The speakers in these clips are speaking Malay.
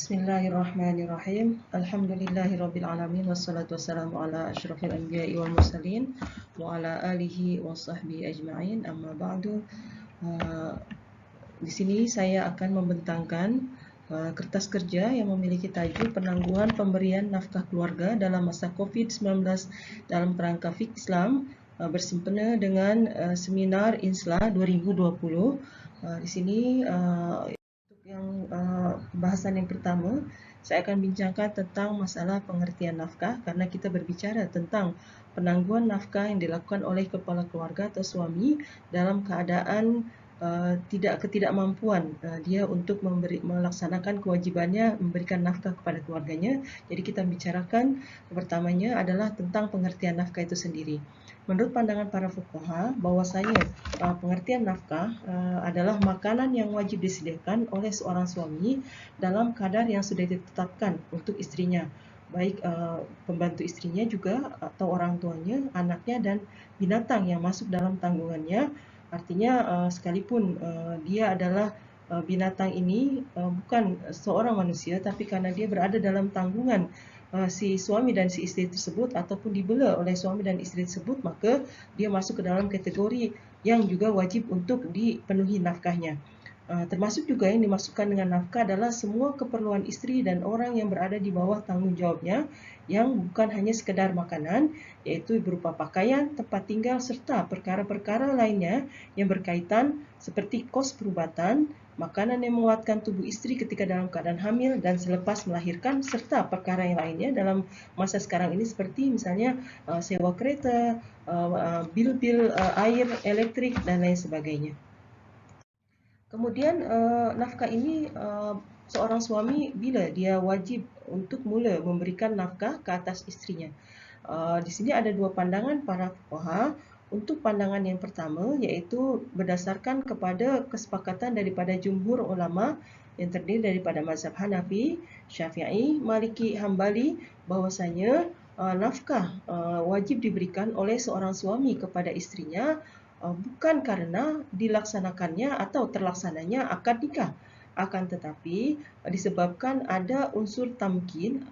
Bismillahirrahmanirrahim. Alhamdulillahirabbil alamin wassalatu wassalamu ala asyrafil anbiya'i wal mursalin wa ala alihi wa sahbihi ajma'in. Amma ba'du. Di sini saya akan membentangkan kertas kerja yang memiliki tajuk penangguhan pemberian nafkah keluarga dalam masa Covid-19 dalam kerangka fiqh Islam bersempena dengan seminar INSLA 2020. Di sini pembahasan yang pertama, saya akan bincangkan tentang masalah pengertian nafkah karena kita berbicara tentang penangguhan nafkah yang dilakukan oleh kepala keluarga atau suami dalam keadaan ketidakmampuan dia untuk melaksanakan kewajibannya memberikan nafkah kepada keluarganya. Jadi kita bicarakan pertamanya adalah tentang pengertian nafkah itu sendiri. Menurut pandangan para fuqaha, bahwasanya pengertian nafkah adalah makanan yang wajib disediakan oleh seorang suami dalam kadar yang sudah ditetapkan untuk istrinya, baik pembantu istrinya juga atau orang tuanya, anaknya, dan binatang yang masuk dalam tanggungannya. Artinya sekalipun dia adalah binatang ini bukan seorang manusia, tapi karena dia berada dalam tanggungan si suami dan si istri tersebut ataupun dibela oleh suami dan istri tersebut, maka dia masuk ke dalam kategori yang juga wajib untuk dipenuhi nafkahnya. Termasuk juga yang dimasukkan dengan nafkah adalah semua keperluan istri dan orang yang berada di bawah tanggung jawabnya yang bukan hanya sekedar makanan, yaitu berupa pakaian, tempat tinggal, serta perkara-perkara lainnya yang berkaitan seperti kos perubatan, makanan yang menguatkan tubuh istri ketika dalam keadaan hamil dan selepas melahirkan, serta perkara yang lainnya dalam masa sekarang ini seperti misalnya sewa kereta, bil-bil air, elektrik, dan lain sebagainya. Kemudian nafkah ini seorang suami bila dia wajib untuk mula memberikan nafkah ke atas istrinya. Di sini ada dua pandangan para fuqaha. Untuk pandangan yang pertama, yaitu berdasarkan kepada kesepakatan daripada jumhur ulama yang terdiri daripada mazhab Hanafi, Syafi'i, Maliki, Hambali, bahwasanya nafkah wajib diberikan oleh seorang suami kepada istrinya bukan karena dilaksanakannya atau terlaksananya akad nikah, akan tetapi disebabkan ada unsur tamkin,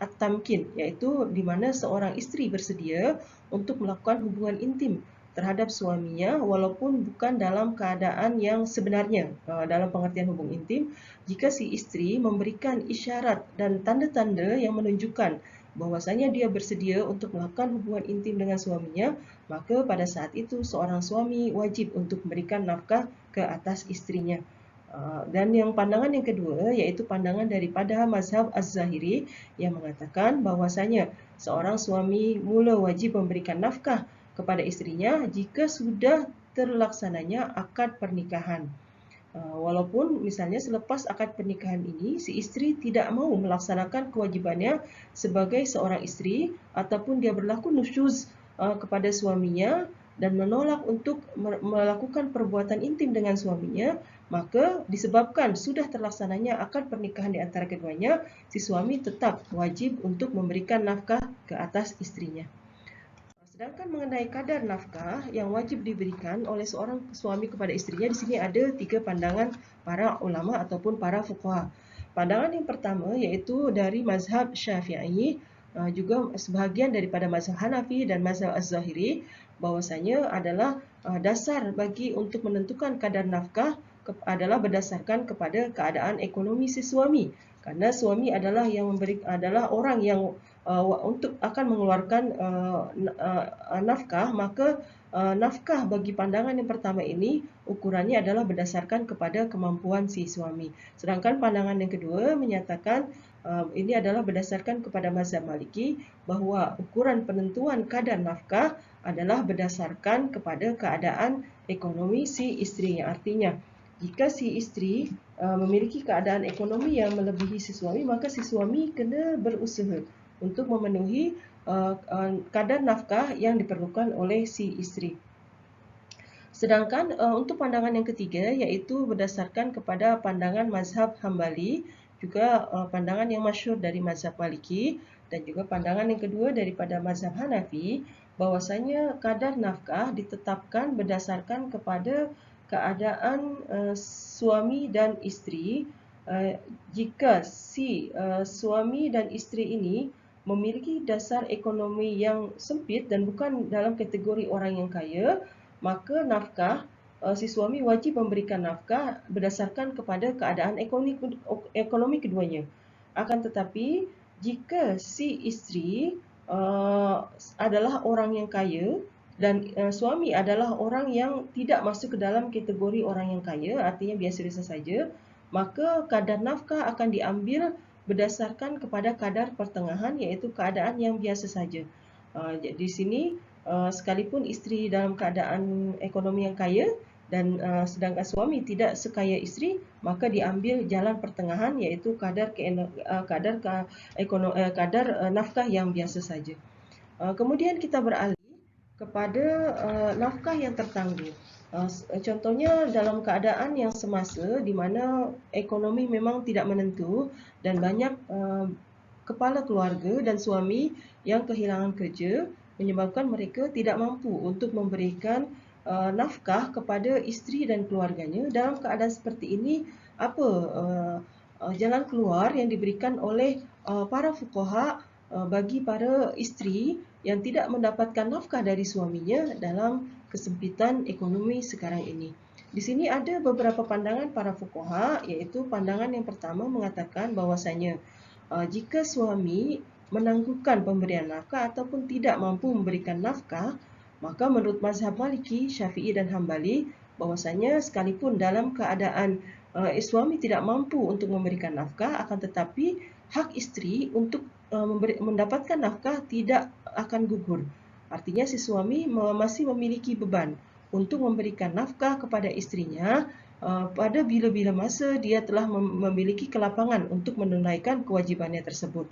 yaitu di mana seorang istri bersedia untuk melakukan hubungan intim terhadap suaminya walaupun bukan dalam keadaan yang sebenarnya. Dalam pengertian hubungan intim, jika si istri memberikan isyarat dan tanda-tanda yang menunjukkan bahwasanya dia bersedia untuk melakukan hubungan intim dengan suaminya, maka pada saat itu seorang suami wajib untuk memberikan nafkah ke atas istrinya. Dan yang pandangan yang kedua, yaitu pandangan daripada mazhab Az-Zahiri yang mengatakan bahwasanya seorang suami mula wajib memberikan nafkah kepada istrinya jika sudah terlaksananya akad pernikahan. Walaupun misalnya selepas akad pernikahan ini si istri tidak mau melaksanakan kewajibannya sebagai seorang istri ataupun dia berlaku nusyuz kepada suaminya dan menolak untuk melakukan perbuatan intim dengan suaminya, maka disebabkan sudah terlaksananya akad pernikahan di antara keduanya, si suami tetap wajib untuk memberikan nafkah ke atas istrinya. Sedangkan mengenai kadar nafkah yang wajib diberikan oleh seorang suami kepada istrinya, di sini ada tiga pandangan para ulama ataupun para fuqaha. Pandangan yang pertama yaitu dari mazhab Syafi'i, juga sebahagian daripada mazhab Hanafi dan mazhab Az-Zahiri, bahwasanya adalah dasar bagi untuk menentukan kadar nafkah adalah berdasarkan kepada keadaan ekonomi si suami. Karena suami adalah orang yang untuk akan mengeluarkan nafkah, maka nafkah bagi pandangan yang pertama ini ukurannya adalah berdasarkan kepada kemampuan si suami. Sedangkan pandangan yang kedua menyatakan ini adalah berdasarkan kepada mazhab Maliki, bahwa ukuran penentuan kadar nafkah adalah berdasarkan kepada keadaan ekonomi si istrinya. Artinya jika si istri memiliki keadaan ekonomi yang melebihi si suami, maka si suami kena berusaha untuk memenuhi kadar nafkah yang diperlukan oleh si istri. Sedangkan untuk pandangan yang ketiga, yaitu berdasarkan kepada pandangan mazhab Hambali, juga pandangan yang masyhur dari mazhab Maliki, dan juga pandangan yang kedua daripada mazhab Hanafi, bahwasanya kadar nafkah ditetapkan berdasarkan kepada keadaan suami dan istri jika si suami dan isteri ini memiliki dasar ekonomi yang sempit dan bukan dalam kategori orang yang kaya, maka nafkah si suami wajib memberikan nafkah berdasarkan kepada keadaan ekonomi keduanya. Akan tetapi jika si isteri adalah orang yang kaya dan suami adalah orang yang tidak masuk ke dalam kategori orang yang kaya, artinya biasa-biasa saja, maka kadar nafkah akan diambil berdasarkan kepada kadar pertengahan, iaitu keadaan yang biasa saja. Di sini sekalipun isteri dalam keadaan ekonomi yang kaya dan sedangkan suami tidak sekaya isteri, maka diambil jalan pertengahan, iaitu kadar nafkah yang biasa saja. Kemudian kita beralih kepada nafkah yang tertangguh. Contohnya dalam keadaan yang semasa di mana ekonomi memang tidak menentu dan banyak kepala keluarga dan suami yang kehilangan kerja, menyebabkan mereka tidak mampu untuk memberikan nafkah kepada isteri dan keluarganya. Dalam keadaan seperti ini, apa jalan keluar yang diberikan oleh para fuqaha bagi para isteri yang tidak mendapatkan nafkah dari suaminya dalam kesempitan ekonomi sekarang ini? Di sini ada beberapa pandangan para fuqaha, iaitu pandangan yang pertama mengatakan bahwasanya jika suami menangguhkan pemberian nafkah ataupun tidak mampu memberikan nafkah, maka menurut mazhab Maliki, Syafi'i dan Hambali, bahwasanya sekalipun dalam keadaan suami tidak mampu untuk memberikan nafkah, akan tetapi hak isteri untuk mendapatkan nafkah tidak akan gugur. Artinya si suami masih memiliki beban untuk memberikan nafkah kepada istrinya pada bila-bila masa dia telah memiliki kelapangan untuk menunaikan kewajibannya tersebut.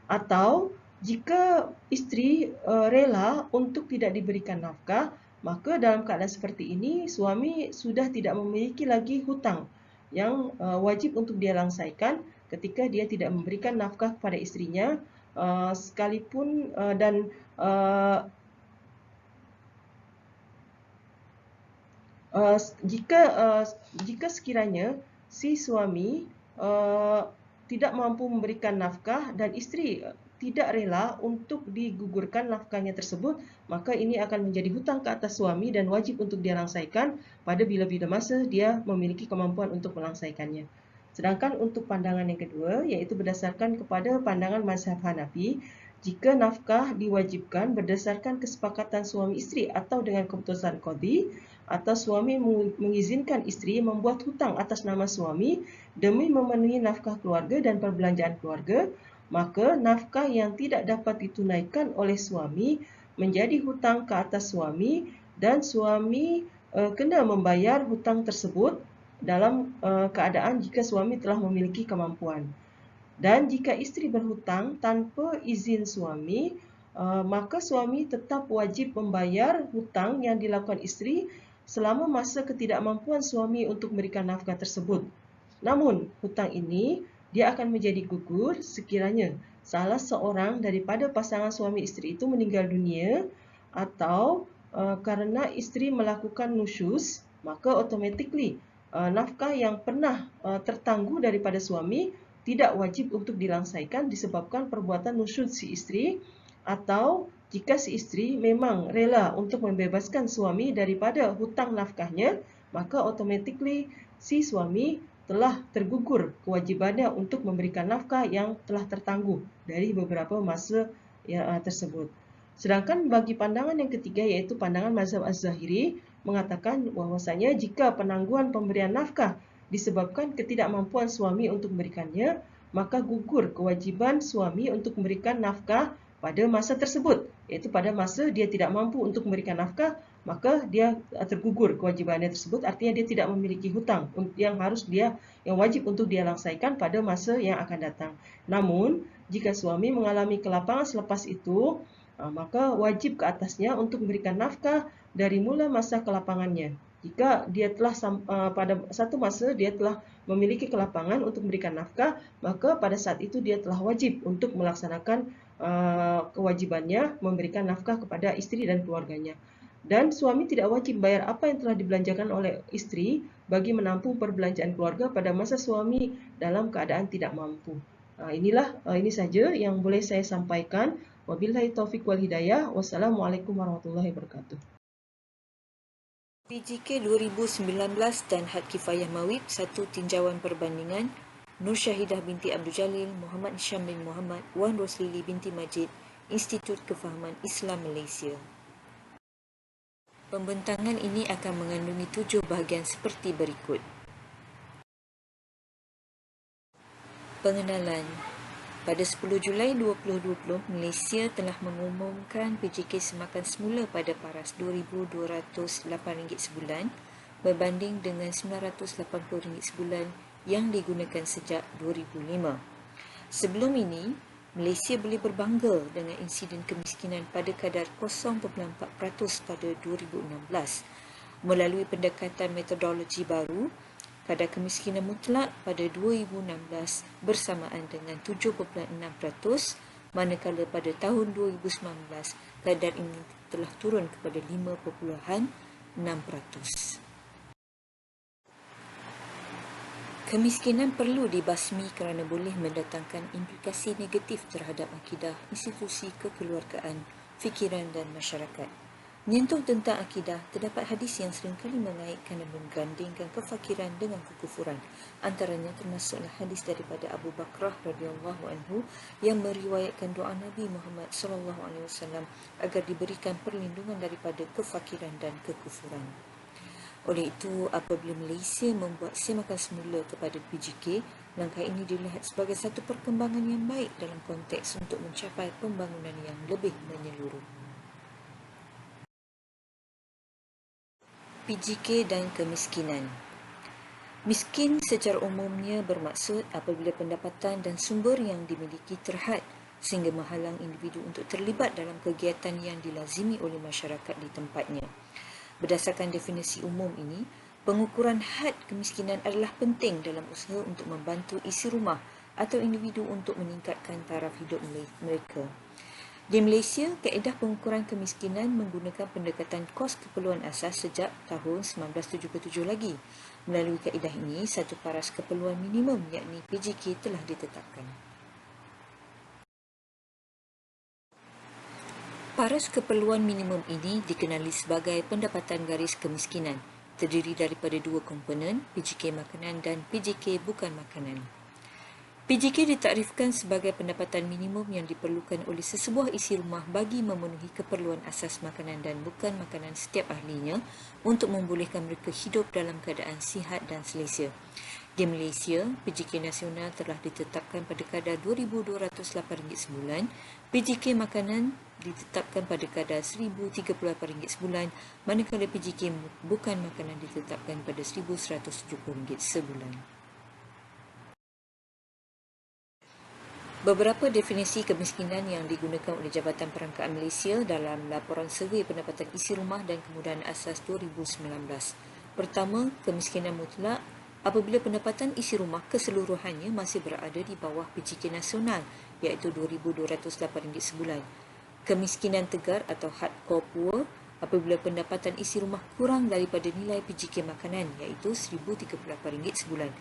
Atau jika isteri rela untuk tidak diberikan nafkah, maka dalam keadaan seperti ini suami sudah tidak memiliki lagi hutang yang wajib untuk dia langsaikan ketika dia tidak memberikan nafkah kepada istrinya, sekalipun dan jika sekiranya si suami tidak mampu memberikan nafkah dan isteri tidak rela untuk digugurkan nafkahnya tersebut, maka ini akan menjadi hutang ke atas suami dan wajib untuk dia langsaikan pada bila-bila masa dia memiliki kemampuan untuk melangsaikannya. Sedangkan untuk pandangan yang kedua, yaitu berdasarkan kepada pandangan mazhab Hanafi, jika nafkah diwajibkan berdasarkan kesepakatan suami isteri atau dengan keputusan qadhi, atau suami mengizinkan isteri membuat hutang atas nama suami demi memenuhi nafkah keluarga dan perbelanjaan keluarga, maka nafkah yang tidak dapat ditunaikan oleh suami menjadi hutang ke atas suami dan suami kena membayar hutang tersebut dalam keadaan jika suami telah memiliki kemampuan. Dan jika isteri berhutang tanpa izin suami, maka suami tetap wajib membayar hutang yang dilakukan isteri selama masa ketidakmampuan suami untuk memberikan nafkah tersebut. Namun, hutang ini dia akan menjadi gugur sekiranya salah seorang daripada pasangan suami isteri itu meninggal dunia atau kerana isteri melakukan nusyuz, maka automatically nafkah yang pernah tertangguh daripada suami tidak wajib untuk dilangsaikan disebabkan perbuatan nusyuz si isteri, atau jika si isteri memang rela untuk membebaskan suami daripada hutang nafkahnya, maka automatically si suami telah tergugur kewajibannya untuk memberikan nafkah yang telah tertangguh dari beberapa masa tersebut. Sedangkan bagi pandangan yang ketiga, iaitu pandangan mazhab Az-Zahiri, mengatakan bahwasanya jika penangguhan pemberian nafkah disebabkan ketidakmampuan suami untuk memberikannya, maka gugur kewajiban suami untuk memberikan nafkah pada masa tersebut, iaitu pada masa dia tidak mampu untuk memberikan nafkah, maka dia tergugur kewajibannya tersebut, artinya dia tidak memiliki hutang yang wajib untuk dia langsaikan pada masa yang akan datang. Namun, jika suami mengalami kelapangan selepas itu, maka wajib ke atasnya untuk memberikan nafkah dari mula masa kelapangannya. Jika dia telah pada satu masa dia telah memiliki kelapangan untuk memberikan nafkah, maka pada saat itu dia telah wajib untuk melaksanakan kewajibannya memberikan nafkah kepada isteri dan keluarganya. Dan suami tidak wajib bayar apa yang telah dibelanjakan oleh istri bagi menampung perbelanjaan keluarga pada masa suami dalam keadaan tidak mampu. Ini saja yang boleh saya sampaikan. Wabillahi taufik wal hidayah. Wassalamualaikum warahmatullahi wabarakatuh. PJK 2019 dan Had Kifayah Mawib, satu tinjauan perbandingan. Nur Syahidah binti Abdul Jalil, Muhammad Hisham bin Muhammad, Wan Roslili binti Majid, Institut Kefahaman Islam Malaysia. Pembentangan ini akan mengandungi 7 bahagian seperti berikut. Pengenalan. Pada 10 Julai 2020, Malaysia telah mengumumkan PJK semakan semula pada paras RM2,208 sebulan berbanding dengan RM980 sebulan yang digunakan sejak 2005. Sebelum ini, Malaysia boleh berbangga dengan insiden kemiskinan pada kadar 0.4% pada 2016. Melalui pendekatan metodologi baru, kadar kemiskinan mutlak pada 2016 bersamaan dengan 7.6%, manakala pada tahun 2019 kadar ini telah turun kepada 5.6%. Kemiskinan perlu dibasmi kerana boleh mendatangkan implikasi negatif terhadap akidah, institusi kekeluargaan, fikiran dan masyarakat. Menyentuh tentang akidah, terdapat hadis yang seringkali mengaitkan dan menggandingkan kefakiran dengan kekufuran. Antaranya termasuklah hadis daripada Abu Bakrah radhiyallahu anhu yang meriwayatkan doa Nabi Muhammad sallallahu alaihi wasallam agar diberikan perlindungan daripada kefakiran dan kekufuran. Oleh itu, apabila Malaysia membuat semakan semula kepada PJK, langkah ini dilihat sebagai satu perkembangan yang baik dalam konteks untuk mencapai pembangunan yang lebih menyeluruh. PJK dan kemiskinan. Miskin secara umumnya bermaksud apabila pendapatan dan sumber yang dimiliki terhad sehingga menghalang individu untuk terlibat dalam kegiatan yang dilazimi oleh masyarakat di tempatnya. Berdasarkan definisi umum ini, pengukuran had kemiskinan adalah penting dalam usaha untuk membantu isi rumah atau individu untuk meningkatkan taraf hidup mereka. Di Malaysia, kaedah pengukuran kemiskinan menggunakan pendekatan kos keperluan asas sejak tahun 1977 lagi. Melalui kaedah ini, satu paras keperluan minimum yakni PJK telah ditetapkan. Paras keperluan minimum ini dikenali sebagai pendapatan garis kemiskinan, terdiri daripada dua komponen, PJK makanan dan PJK bukan makanan. PJK ditakrifkan sebagai pendapatan minimum yang diperlukan oleh sesebuah isi rumah bagi memenuhi keperluan asas makanan dan bukan makanan setiap ahlinya untuk membolehkan mereka hidup dalam keadaan sihat dan selesa. Di Malaysia, PJK nasional telah ditetapkan pada kadar RM2,208 sebulan, PJK makanan ditetapkan pada kadar RM1,038 sebulan, manakala PJK bukan makanan ditetapkan pada RM1,170 sebulan. Beberapa definisi kemiskinan yang digunakan oleh Jabatan Perangkaan Malaysia dalam laporan survei pendapatan isi rumah dan kemudahan asas 2019. Pertama, kemiskinan mutlak apabila pendapatan isi rumah keseluruhannya masih berada di bawah PJK nasional iaitu RM2,208 sebulan. Kemiskinan tegar atau hardcore poor apabila pendapatan isi rumah kurang daripada nilai PJK makanan iaitu RM1,038 sebulan.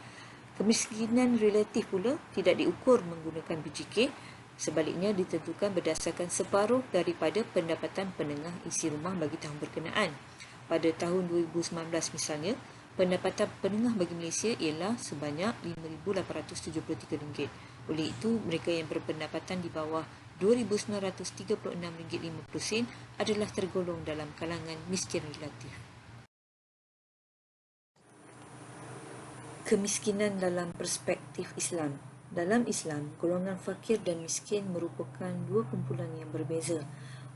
Kemiskinan relatif pula tidak diukur menggunakan PJK, sebaliknya ditentukan berdasarkan separuh daripada pendapatan penengah isi rumah bagi tahun berkenaan. Pada tahun 2019 misalnya, pendapatan penengah bagi Malaysia ialah sebanyak RM5,873. Oleh itu, mereka yang berpendapatan di bawah RM2,936.50 adalah tergolong dalam kalangan miskin relatif. Kemiskinan dalam perspektif Islam. Dalam Islam, golongan fakir dan miskin merupakan dua kumpulan yang berbeza.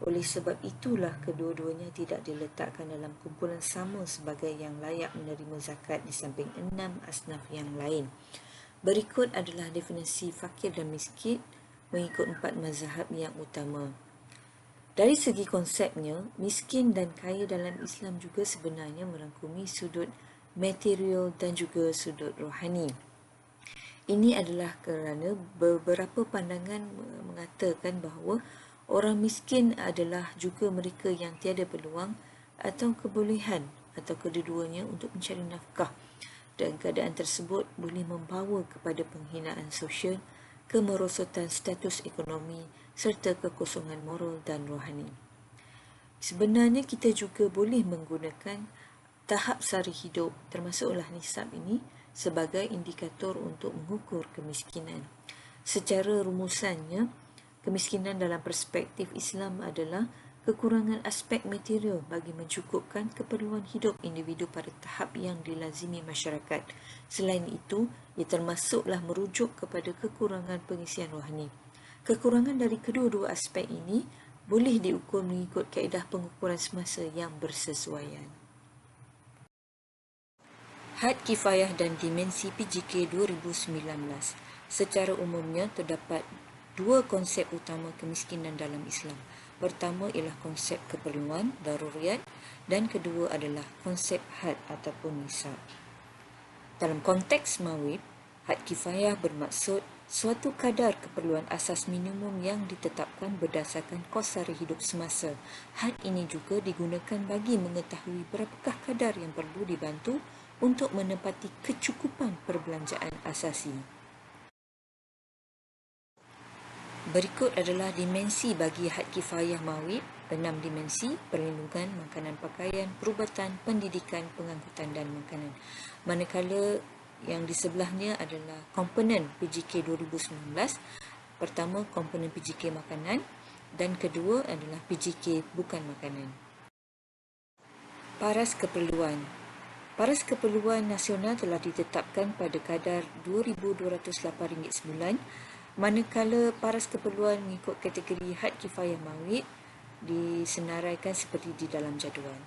Oleh sebab itulah kedua-duanya tidak diletakkan dalam kumpulan sama sebagai yang layak menerima zakat di samping 6 asnaf yang lain. Berikut adalah definisi fakir dan miskin mengikut 4 mazhab yang utama. Dari segi konsepnya, miskin dan kaya dalam Islam juga sebenarnya merangkumi sudut material dan juga sudut rohani. Ini adalah kerana beberapa pandangan mengatakan bahawa orang miskin adalah juga mereka yang tiada peluang atau kebolehan atau kedua-duanya untuk mencari nafkah, dan keadaan tersebut boleh membawa kepada penghinaan sosial, kemerosotan status ekonomi serta kekosongan moral dan rohani. Sebenarnya kita juga boleh menggunakan tahap sara hidup termasuklah nisab ini sebagai indikator untuk mengukur kemiskinan. Secara rumusannya, kemiskinan dalam perspektif Islam adalah kekurangan aspek material bagi mencukupkan keperluan hidup individu pada tahap yang dilazimi masyarakat. Selain itu, ia termasuklah merujuk kepada kekurangan pengisian rohani. Kekurangan dari kedua-dua aspek ini boleh diukur mengikut kaedah pengukuran semasa yang bersesuaian. Had Kifayah dan Dimensi PJK 2019. Secara umumnya terdapat dua konsep utama kemiskinan dalam Islam. Pertama ialah konsep keperluan, daruriyat, dan kedua adalah konsep had ataupun nisab. Dalam konteks mawib, had kifayah bermaksud suatu kadar keperluan asas minimum yang ditetapkan berdasarkan kos sara hidup semasa. Had ini juga digunakan bagi mengetahui berapakah kadar yang perlu dibantu untuk menepati kecukupan perbelanjaan asasi. Berikut adalah dimensi bagi had kifayah mawib, 6 dimensi: perlindungan, makanan pakaian, perubatan, pendidikan, pengangkutan dan makanan. Manakala yang di sebelahnya adalah komponen PJK 2019. Pertama, komponen PJK makanan dan kedua adalah PJK bukan makanan. Paras keperluan. Paras keperluan nasional telah ditetapkan pada kadar RM2,208 sebulan, manakala paras keperluan mengikut kategori had kifayah mawib disenaraikan seperti di dalam jadual.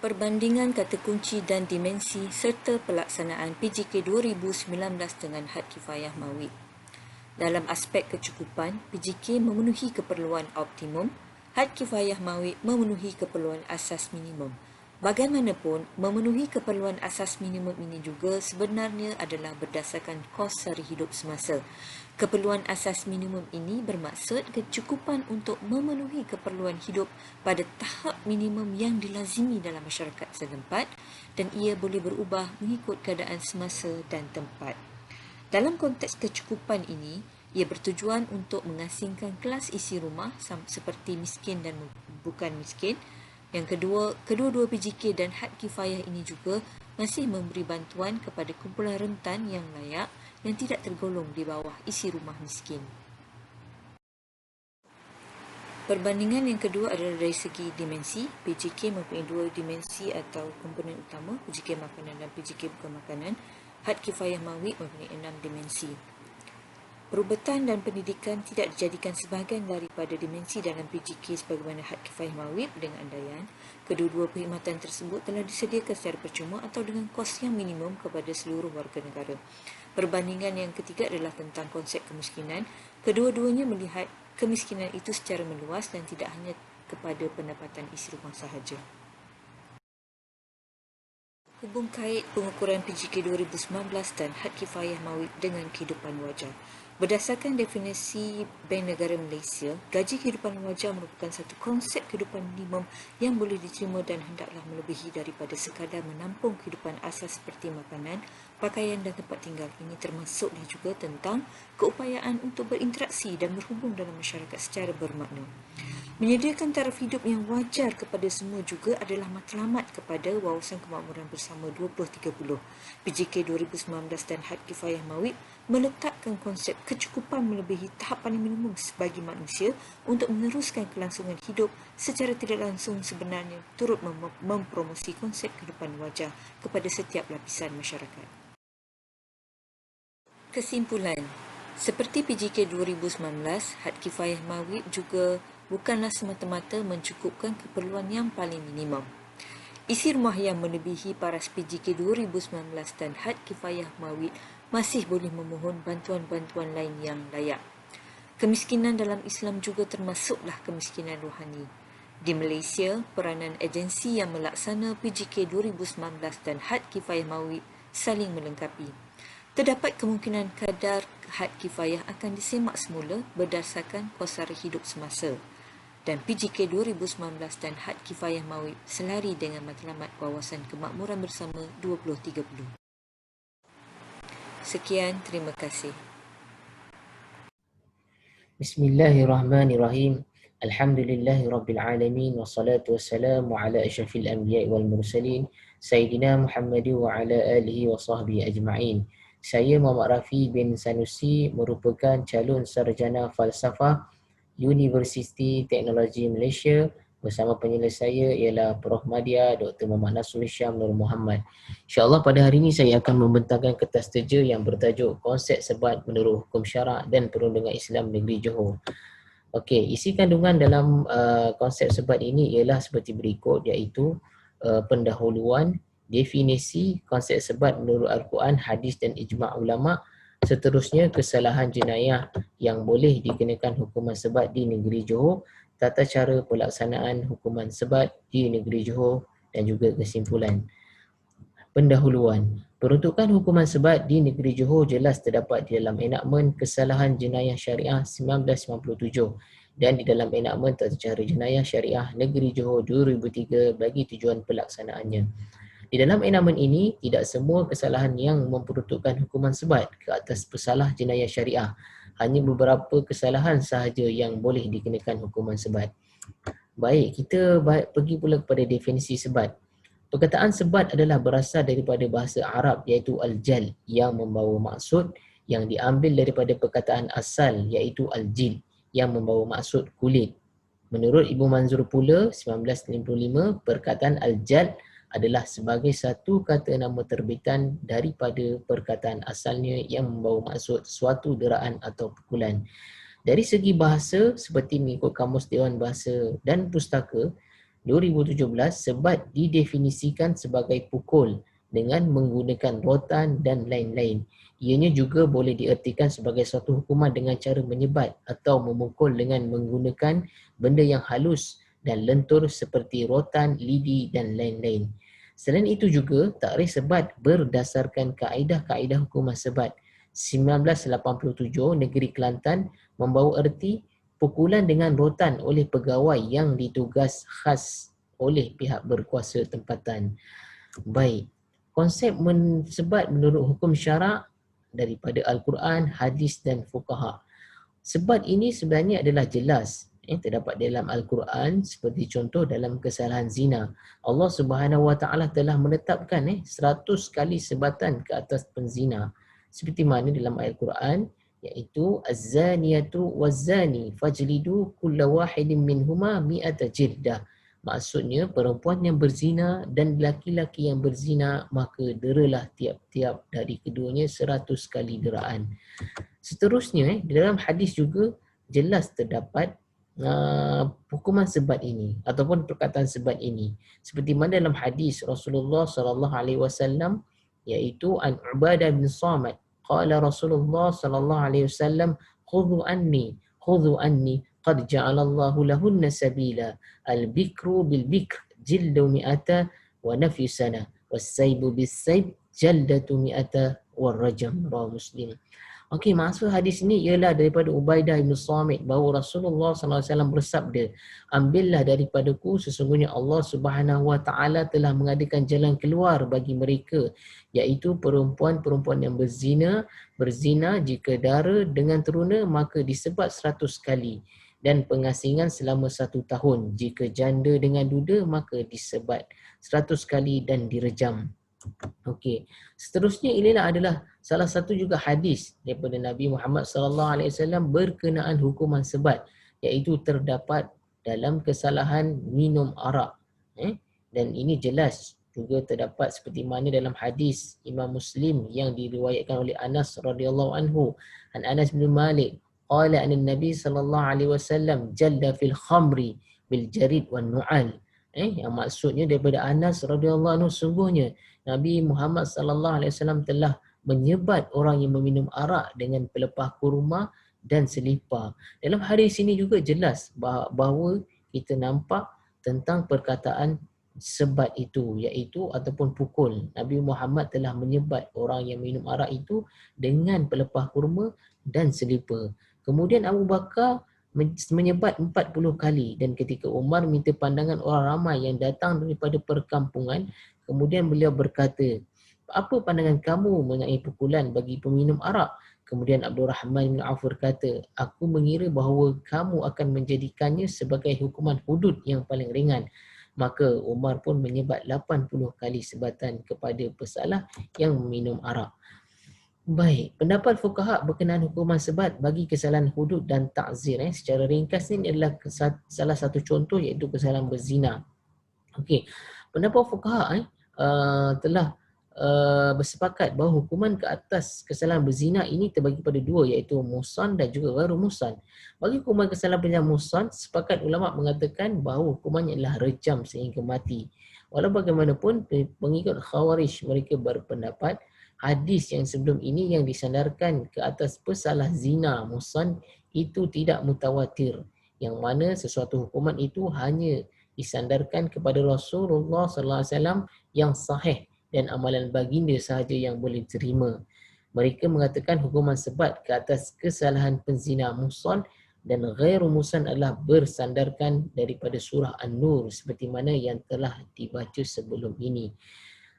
Perbandingan kata kunci dan dimensi serta pelaksanaan PJK 2019 dengan had kifayah mawib. Dalam aspek kecukupan, PJK memenuhi keperluan optimum, had kifayah mawib memenuhi keperluan asas minimum. Bagaimanapun, memenuhi keperluan asas minimum ini juga sebenarnya adalah berdasarkan kos sara hidup semasa. Keperluan asas minimum ini bermaksud kecukupan untuk memenuhi keperluan hidup pada tahap minimum yang dilazimi dalam masyarakat setempat dan ia boleh berubah mengikut keadaan semasa dan tempat. Dalam konteks kecukupan ini, ia bertujuan untuk mengasingkan kelas isi rumah seperti miskin dan bukan miskin. Yang kedua-dua PJK dan had kifayah ini juga masih memberi bantuan kepada kumpulan rentan yang layak yang tidak tergolong di bawah isi rumah miskin. Perbandingan yang kedua adalah dari segi dimensi. PJK mempunyai dua dimensi atau komponen utama, PJK makanan dan PJK bukan makanan. Had kifayah mawib mempunyai 6 dimensi. Perubatan dan pendidikan tidak dijadikan sebahagian daripada dimensi dalam PJK sebagaimana had kifayah mawib dengan andaian kedua-dua perkhidmatan tersebut telah disediakan secara percuma atau dengan kos yang minimum kepada seluruh warga negara. Perbandingan yang ketiga adalah tentang konsep kemiskinan. Kedua-duanya melihat kemiskinan itu secara meluas dan tidak hanya kepada pendapatan isi rumah sahaja. Hubung kait pengukuran PJK 2019 dan had kifayah mawib dengan kehidupan wajar. Berdasarkan definisi Bank Negara Malaysia, gaji kehidupan wajar merupakan satu konsep kehidupan minimum yang boleh diterima dan hendaklah melebihi daripada sekadar menampung kehidupan asas seperti makanan, pakaian dan tempat tinggal. Ini termasuklah juga tentang keupayaan untuk berinteraksi dan berhubung dalam masyarakat secara bermakna. Menyediakan taraf hidup yang wajar kepada semua juga adalah matlamat kepada Wawasan Kemakmuran Bersama 2030. PJK 2019 dan had kifayah mawib meletakkan konsep kecukupan melebihi tahap paling minimum bagi manusia untuk meneruskan kelangsungan hidup secara tidak langsung sebenarnya turut mempromosi konsep kehidupan wajar kepada setiap lapisan masyarakat. Kesimpulan, seperti PJK 2019, had kifayah mawib juga bukanlah semata-mata mencukupkan keperluan yang paling minimum. Isi rumah yang melebihi paras PJK 2019 dan had kifayah mawib masih boleh memohon bantuan-bantuan lain yang layak. Kemiskinan dalam Islam juga termasuklah kemiskinan rohani. Di Malaysia, peranan agensi yang melaksana PJK 2019 dan had kifayah mawib saling melengkapi. Terdapat kemungkinan kadar had kifayah akan disemak semula berdasarkan kos sara hidup semasa. dan PJK 2019 dan Had Kifayah Mawib selari dengan matlamat Wawasan Kemakmuran Bersama 2030. Sekian, terima kasih. Bismillahirrahmanirrahim. Alhamdulillahirabbil alamin wassalatu wassalamu ala asyrafil anbiya'i wal mursalin sayyidina Muhammadin wa ala alihi wa sahbihi ajma'in. Saya Muhammad Rafi bin Sanusi merupakan calon sarjana falsafah Universiti Teknologi Malaysia. Bersama penyelesaian saya ialah Prof. Madya Dr. Muhammad Nasrul Syam Nur Muhammad. InsyaAllah pada hari ini saya akan membentangkan kertas terja yang bertajuk Konsep Sebat Menurut Hukum Syarak dan Perundungan Islam Negeri Johor. Okey, isi kandungan dalam konsep sebat ini ialah seperti berikut, iaitu pendahuluan, definisi konsep sebat menurut Al-Quran, hadis dan ijma' ulama'. Seterusnya, kesalahan jenayah yang boleh dikenakan hukuman sebat di negeri Johor, tata cara pelaksanaan hukuman sebat di negeri Johor dan juga kesimpulan. Pendahuluan. Peruntukan hukuman sebat di negeri Johor jelas terdapat di dalam enakmen Kesalahan Jenayah Syariah 1997 dan di dalam enakmen Tata Cara Jenayah Syariah Negeri Johor 2003 bagi tujuan pelaksanaannya. Di dalam enakmen ini, tidak semua kesalahan yang memperuntukkan hukuman sebat ke atas pesalah jenayah syariah. Hanya beberapa kesalahan sahaja yang boleh dikenakan hukuman sebat. Baik, kita pergi pula kepada definisi sebat. Perkataan sebat adalah berasal daripada bahasa Arab iaitu al-jal yang membawa maksud yang diambil daripada perkataan asal iaitu al-jil yang membawa maksud kulit. Menurut Ibu Manzur pula 1955, perkataan al-jal adalah sebagai satu kata nama terbitan daripada perkataan asalnya yang membawa maksud suatu deraan atau pukulan. Dari segi bahasa, seperti mengikut Kamus Dewan Bahasa dan Pustaka 2017, sebat didefinisikan sebagai pukul dengan menggunakan rotan dan lain-lain. Ianya juga boleh diertikan sebagai suatu hukuman dengan cara menyebat atau memukul dengan menggunakan benda yang halus dan lentur seperti rotan, lidi dan lain-lain. Selain itu juga, takrif sebat berdasarkan kaedah-kaedah hukuman sebat 1987 Negeri Kelantan membawa erti pukulan dengan rotan oleh pegawai yang ditugas khas oleh pihak berkuasa tempatan. Baik, konsep sebat menurut hukum syarak daripada Al-Quran, hadis dan fuqaha. Sebat ini sebenarnya adalah jelas terdapat dalam Al-Quran, seperti contoh dalam kesalahan zina. Allah Subhanahu Wa Taala telah menetapkan 100 kali sebatan ke atas penzina. Seperti mana dalam ayat Quran, iaitu az-zaniyatu waz-zani fajlidu kulla wahidin minhuma mi'ata jildah. Maksudnya perempuan yang berzina dan laki-laki yang berzina, maka deralah tiap-tiap dari keduanya 100 kali deraan. Seterusnya dalam hadis juga jelas terdapat hukuman sebat ini ataupun perkataan sebat ini. Seperti mana dalam hadis Rasulullah sallallahu alaihi wasallam, iaitu an Ubadah bin Samit, qala Rasulullah sallallahu alaihi wasallam, khudhu anni qad ja'alallahu lahunna sabila al-bikru bil bikr jildu mi'ata wa nafyu sana was-saybu bis-sayb jaldatu mi'ata wa rajam. Rawi Muslim. Okey, maksud hadis ini ialah daripada Ubaidah bin Samit bahawa Rasulullah SAW bersabda, ambillah daripadaku, sesungguhnya Allah Subhanahu Wa Taala telah mengadakan jalan keluar bagi mereka, iaitu perempuan-perempuan yang berzina jika dara dengan teruna maka disebat 100 kali dan pengasingan selama 1 tahun. Jika janda dengan duda maka disebat 100 kali dan direjam. Okey. Seterusnya inilah adalah salah satu juga hadis daripada Nabi Muhammad sallallahu alaihi wasallam berkenaan hukuman sebat, iaitu terdapat dalam kesalahan minum arak. Dan ini jelas juga terdapat seperti mana dalam hadis Imam Muslim yang diriwayatkan oleh Anas radhiyallahu anhu. Anas bin Malik qala an Nabi sallallahu alaihi wasallam jalda fil khamri bil jarid wan nu'al. Yang maksudnya daripada Anas radhiyallahu anhu, sungguhnya Nabi Muhammad sallallahu alaihi wasallam telah menyebat orang yang meminum arak dengan pelepah kurma dan selipar. Dalam hadis ini juga jelas bahawa kita nampak tentang perkataan sebat itu, iaitu ataupun pukul. Nabi Muhammad telah menyebat orang yang minum arak itu dengan pelepah kurma dan selipar. Kemudian Abu Bakar menyebat 40 kali, dan ketika Umar minta pandangan orang ramai yang datang daripada perkampungan, kemudian beliau berkata, apa pandangan kamu mengenai pukulan bagi peminum arak? Kemudian Abdul Rahman bin Auf berkata, aku mengira bahawa kamu akan menjadikannya sebagai hukuman hudud yang paling ringan. Maka Umar pun menyebat 80 kali sebatan kepada pesalah yang meminum arak. Baik, pendapat fuqaha berkenaan hukuman sebat bagi kesalahan hudud dan ta'zir. Secara ringkas ini adalah salah satu contoh, iaitu kesalahan berzina. Okey, pendapat fuqaha telah bersepakat bahawa hukuman ke atas kesalahan berzina ini terbagi pada dua, iaitu musan dan juga ghairu musan. Bagi hukuman kesalahan berzina musan, sepakat ulama mengatakan bahawa hukumannya adalah rejam sehingga mati. Walau bagaimanapun, pengikut Khawarij mereka berpendapat hadis yang sebelum ini yang disandarkan ke atas pesalah zina musan itu tidak mutawatir, yang mana sesuatu hukuman itu hanya disandarkan kepada Rasulullah SAW yang sahih dan amalan baginda sahaja yang boleh diterima. Mereka mengatakan hukuman sebat ke atas kesalahan penzina musan dan ghairu musan adalah bersandarkan daripada surah An-Nur seperti mana yang telah dibaca sebelum ini.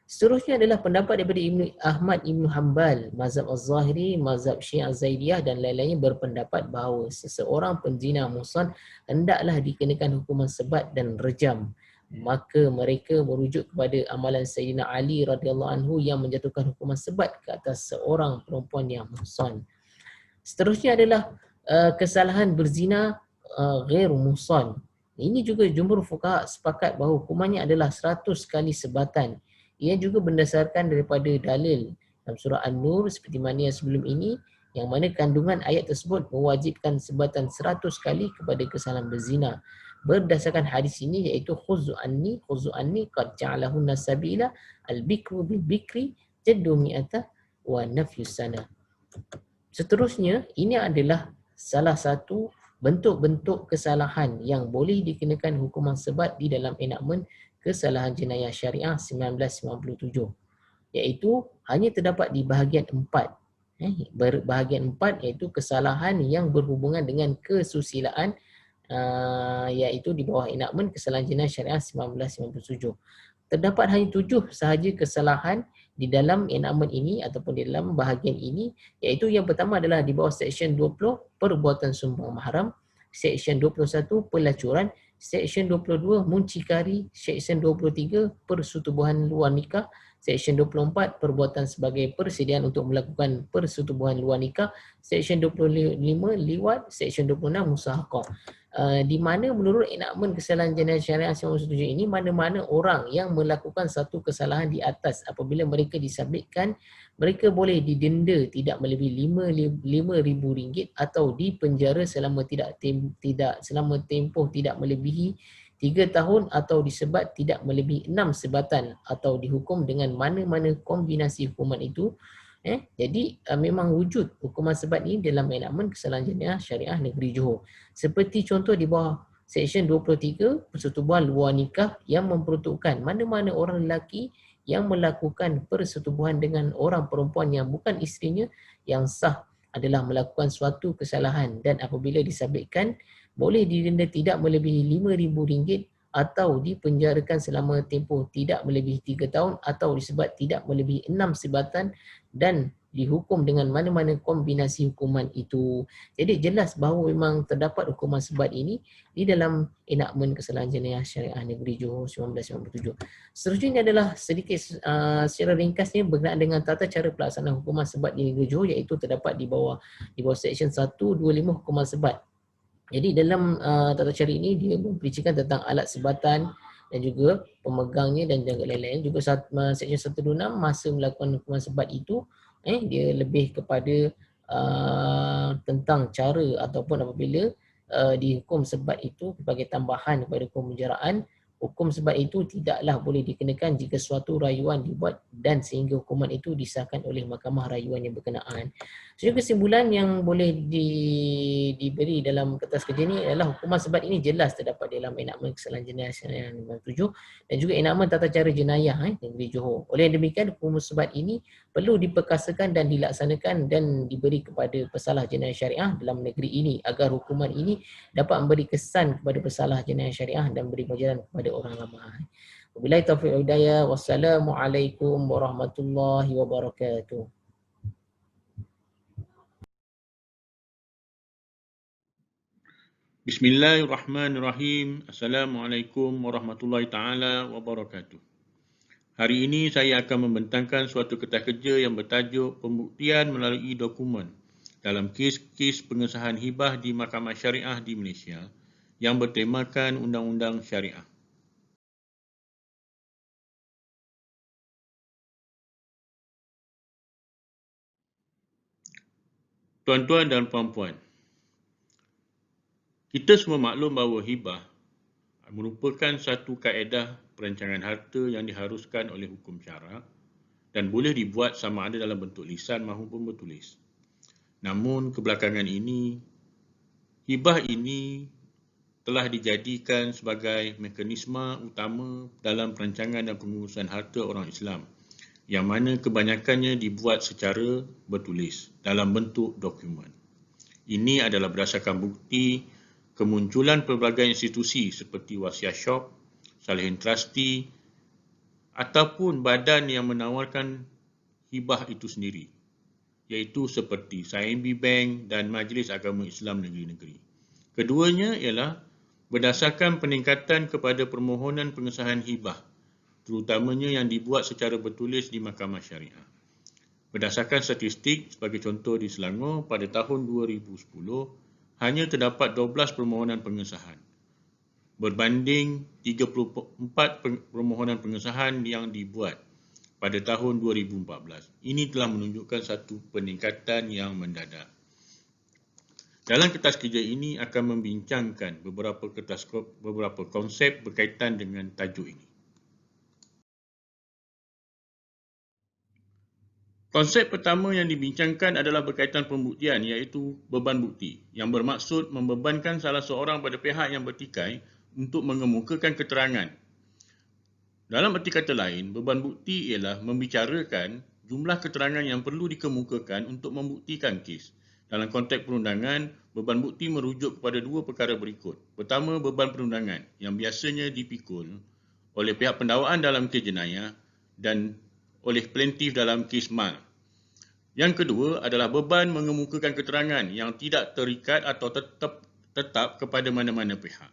Seterusnya adalah pendapat daripada Ibnu Ahmad Ibnu Hanbal, mazhab Az-Zahiri, mazhab Syiah Zaidiyah dan lain-lainnya berpendapat bahawa seseorang penzina musan hendaklah dikenakan hukuman sebat dan rejam. Maka mereka merujuk kepada amalan Sayyidina Ali radhiyallahu anhu yang menjatuhkan hukuman sebat ke atas seorang perempuan yang musan. Seterusnya adalah kesalahan berzina ghairu musan. Ini juga jumhur fuqaha sepakat bahawa hukumannya adalah 100 kali sebatan. Ia juga berdasarkan daripada dalil dalam surah An-Nur seperti mana yang sebelum ini, yang mana kandungan ayat tersebut mewajibkan sebatan 100 kali kepada kesalahan berzina. Berdasarkan hadis ini, iaitu khuzu anni qad ja'alahunna sabila al-bikru bil-bikri jaddu mi'ata wa nafyus sana. Seterusnya, ini adalah salah satu bentuk-bentuk kesalahan yang boleh dikenakan hukuman sebat di dalam enakmen kesalahan jenayah syariah 1997, iaitu hanya terdapat di bahagian 4. Bahagian 4 iaitu kesalahan yang berhubungan dengan kesusilaan, iaitu di bawah enakmen kesalahan jenayah syariah 1997. Terdapat hanya 7 sahaja kesalahan di dalam enakmen ini ataupun di dalam bahagian ini, iaitu yang pertama adalah di bawah Seksyen 20 perbuatan sumbang mahram, Seksyen 21 pelacuran, Seksyen 22 muncikari, Seksyen 23 persetubuhan luar nikah, Seksyen 24 perbuatan sebagai persediaan untuk melakukan persetubuhan luar nikah, Seksyen 25 liwat, Seksyen 26 musahaqah. Di mana menurut enakmen kesalahan jenayah syariah 1997 ini, mana-mana orang yang melakukan satu kesalahan di atas apabila mereka disabitkan, mereka boleh didenda tidak melebihi RM5,000 atau dipenjara selama selama tempoh tidak melebihi 3 tahun atau disebat tidak melebihi 6 sebatan atau dihukum dengan mana-mana kombinasi hukuman itu. Jadi memang wujud hukuman sebat ini dalam enakmen kesalahan jenayah syariah negeri Johor. Seperti contoh di bawah Seksyen 23 persetubuhan luar nikah yang memperuntukkan mana-mana orang lelaki yang melakukan persetubuhan dengan orang perempuan yang bukan isterinya yang sah adalah melakukan suatu kesalahan, dan apabila disabitkan boleh didenda tidak melebihi RM5,000 atau dipenjarakan selama tempoh tidak melebihi 3 tahun atau disebat tidak melebihi 6 sebatan dan dihukum dengan mana-mana kombinasi hukuman itu. Jadi jelas bahawa memang terdapat hukuman sebat ini di dalam enakmen kesalahan jenayah syariah negeri Johor 1997. Seterusnya adalah sedikit secara ringkasnya berkenaan dengan tata cara pelaksanaan hukuman sebat di negeri Johor, iaitu terdapat di bawah Seksyen 125 hukuman sebat. Jadi dalam tata cara ini dia memperincikan tentang alat sebatan dan juga pemegangnya dan juga lain-lain. Juga Seksyen 126 masa melakukan hukuman sebat itu dia lebih kepada tentang cara ataupun apabila dihukum sebat itu sebagai tambahan kepada hukum penjaraan. Hukum sebat itu tidaklah boleh dikenakan jika suatu rayuan dibuat dan sehingga hukuman itu disahkan oleh mahkamah rayuan yang berkenaan. So, kesimpulan yang boleh diberi dalam kertas kerja ini adalah hukuman sebat ini jelas terdapat dalam enakmen kesalahan jenayah syariah 1997 dan juga enakmen tata cara jenayah negeri Johor. Oleh demikian, hukuman sebat ini perlu diperkasakan dan dilaksanakan dan diberi kepada pesalah jenayah syariah dalam negeri ini agar hukuman ini dapat memberi kesan kepada pesalah jenayah syariah dan beri pelajaran kepada orang ramai. Wabillahi taufiq wal hidayah. Wassalamualaikum warahmatullahi wabarakatuh. Bismillahirrahmanirrahim. Assalamualaikum warahmatullahi taala wabarakatuh. Hari ini saya akan membentangkan suatu kertas kerja yang bertajuk Pembuktian melalui dokumen dalam kes-kes pengesahan hibah di Mahkamah Syariah di Malaysia yang bertemakan Undang-Undang Syariah. Tuan-tuan dan puan-puan, kita semua maklum bahawa hibah merupakan satu kaedah perancangan harta yang diharuskan oleh hukum syarak dan boleh dibuat sama ada dalam bentuk lisan maupun bertulis. Namun kebelakangan ini, hibah ini telah dijadikan sebagai mekanisme utama dalam perancangan dan pengurusan harta orang Islam, yang mana kebanyakannya dibuat secara bertulis dalam bentuk dokumen. Ini adalah berdasarkan bukti kemunculan pelbagai institusi seperti wasiat syok, salihin trustee ataupun badan yang menawarkan hibah itu sendiri, iaitu seperti CIMB Bank dan Majlis Agama Islam Negeri-Negeri. Keduanya ialah berdasarkan peningkatan kepada permohonan pengesahan hibah, terutamanya yang dibuat secara bertulis di Mahkamah Syariah. Berdasarkan statistik, sebagai contoh di Selangor, pada tahun 2010, hanya terdapat 12 permohonan pengesahan berbanding 34 permohonan pengesahan yang dibuat pada tahun 2014. Ini telah menunjukkan satu peningkatan yang mendadak. Dalam kertas kerja ini akan membincangkan beberapa konsep berkaitan dengan tajuk ini. Konsep pertama yang dibincangkan adalah berkaitan pembuktian, iaitu beban bukti, yang bermaksud membebankan salah seorang pada pihak yang bertikai untuk mengemukakan keterangan. Dalam erti kata lain, beban bukti ialah membicarakan jumlah keterangan yang perlu dikemukakan untuk membuktikan kes. Dalam konteks perundangan, beban bukti merujuk kepada dua perkara berikut. Pertama, beban perundangan yang biasanya dipikul oleh pihak pendakwaan dalam kes jenayah dan oleh plaintiff dalam kes mal. Yang kedua adalah beban mengemukakan keterangan yang tidak terikat atau tetap kepada mana-mana pihak.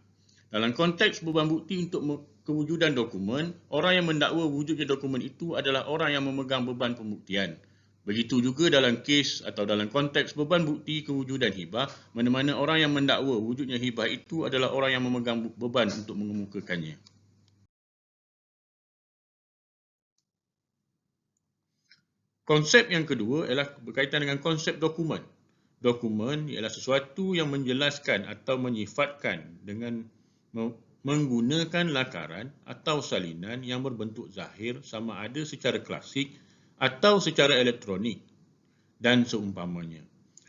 Dalam konteks beban bukti untuk kewujudan dokumen, orang yang mendakwa wujudnya dokumen itu adalah orang yang memegang beban pembuktian. Begitu juga dalam kes atau dalam konteks beban bukti kewujudan hibah, mana-mana orang yang mendakwa wujudnya hibah itu adalah orang yang memegang beban untuk mengemukakannya. Konsep yang kedua ialah berkaitan dengan konsep dokumen. Dokumen ialah sesuatu yang menjelaskan atau menyifatkan dengan menggunakan lakaran atau salinan yang berbentuk zahir sama ada secara klasik atau secara elektronik dan seumpamanya.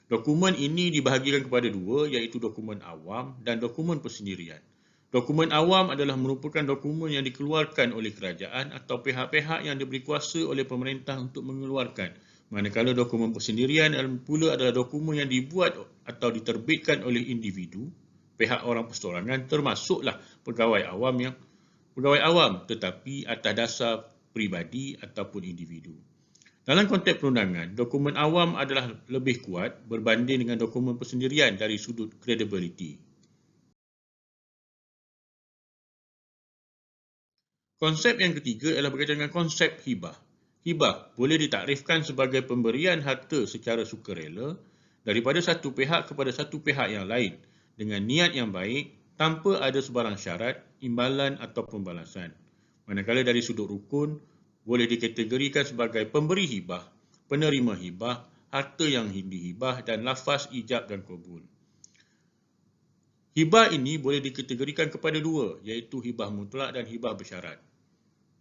Dokumen ini dibahagikan kepada dua, iaitu dokumen awam dan dokumen persendirian. Dokumen awam adalah merupakan dokumen yang dikeluarkan oleh kerajaan atau pihak-pihak yang diberi kuasa oleh pemerintah untuk mengeluarkan. Manakala dokumen persendirian pula adalah dokumen yang dibuat atau diterbitkan oleh individu, pihak orang perseorangan, termasuklah pegawai awam tetapi atas dasar peribadi ataupun individu. Dalam konteks perundangan, dokumen awam adalah lebih kuat berbanding dengan dokumen persendirian dari sudut credibility. Konsep yang ketiga ialah berkaitan dengan konsep hibah. Hibah boleh ditakrifkan sebagai pemberian harta secara sukarela daripada satu pihak kepada satu pihak yang lain dengan niat yang baik tanpa ada sebarang syarat, imbalan atau pembalasan. Manakala dari sudut rukun, boleh dikategorikan sebagai pemberi hibah, penerima hibah, harta yang dihibah dan lafaz ijab dan qabul. Hibah ini boleh dikategorikan kepada dua, iaitu hibah mutlak dan hibah bersyarat.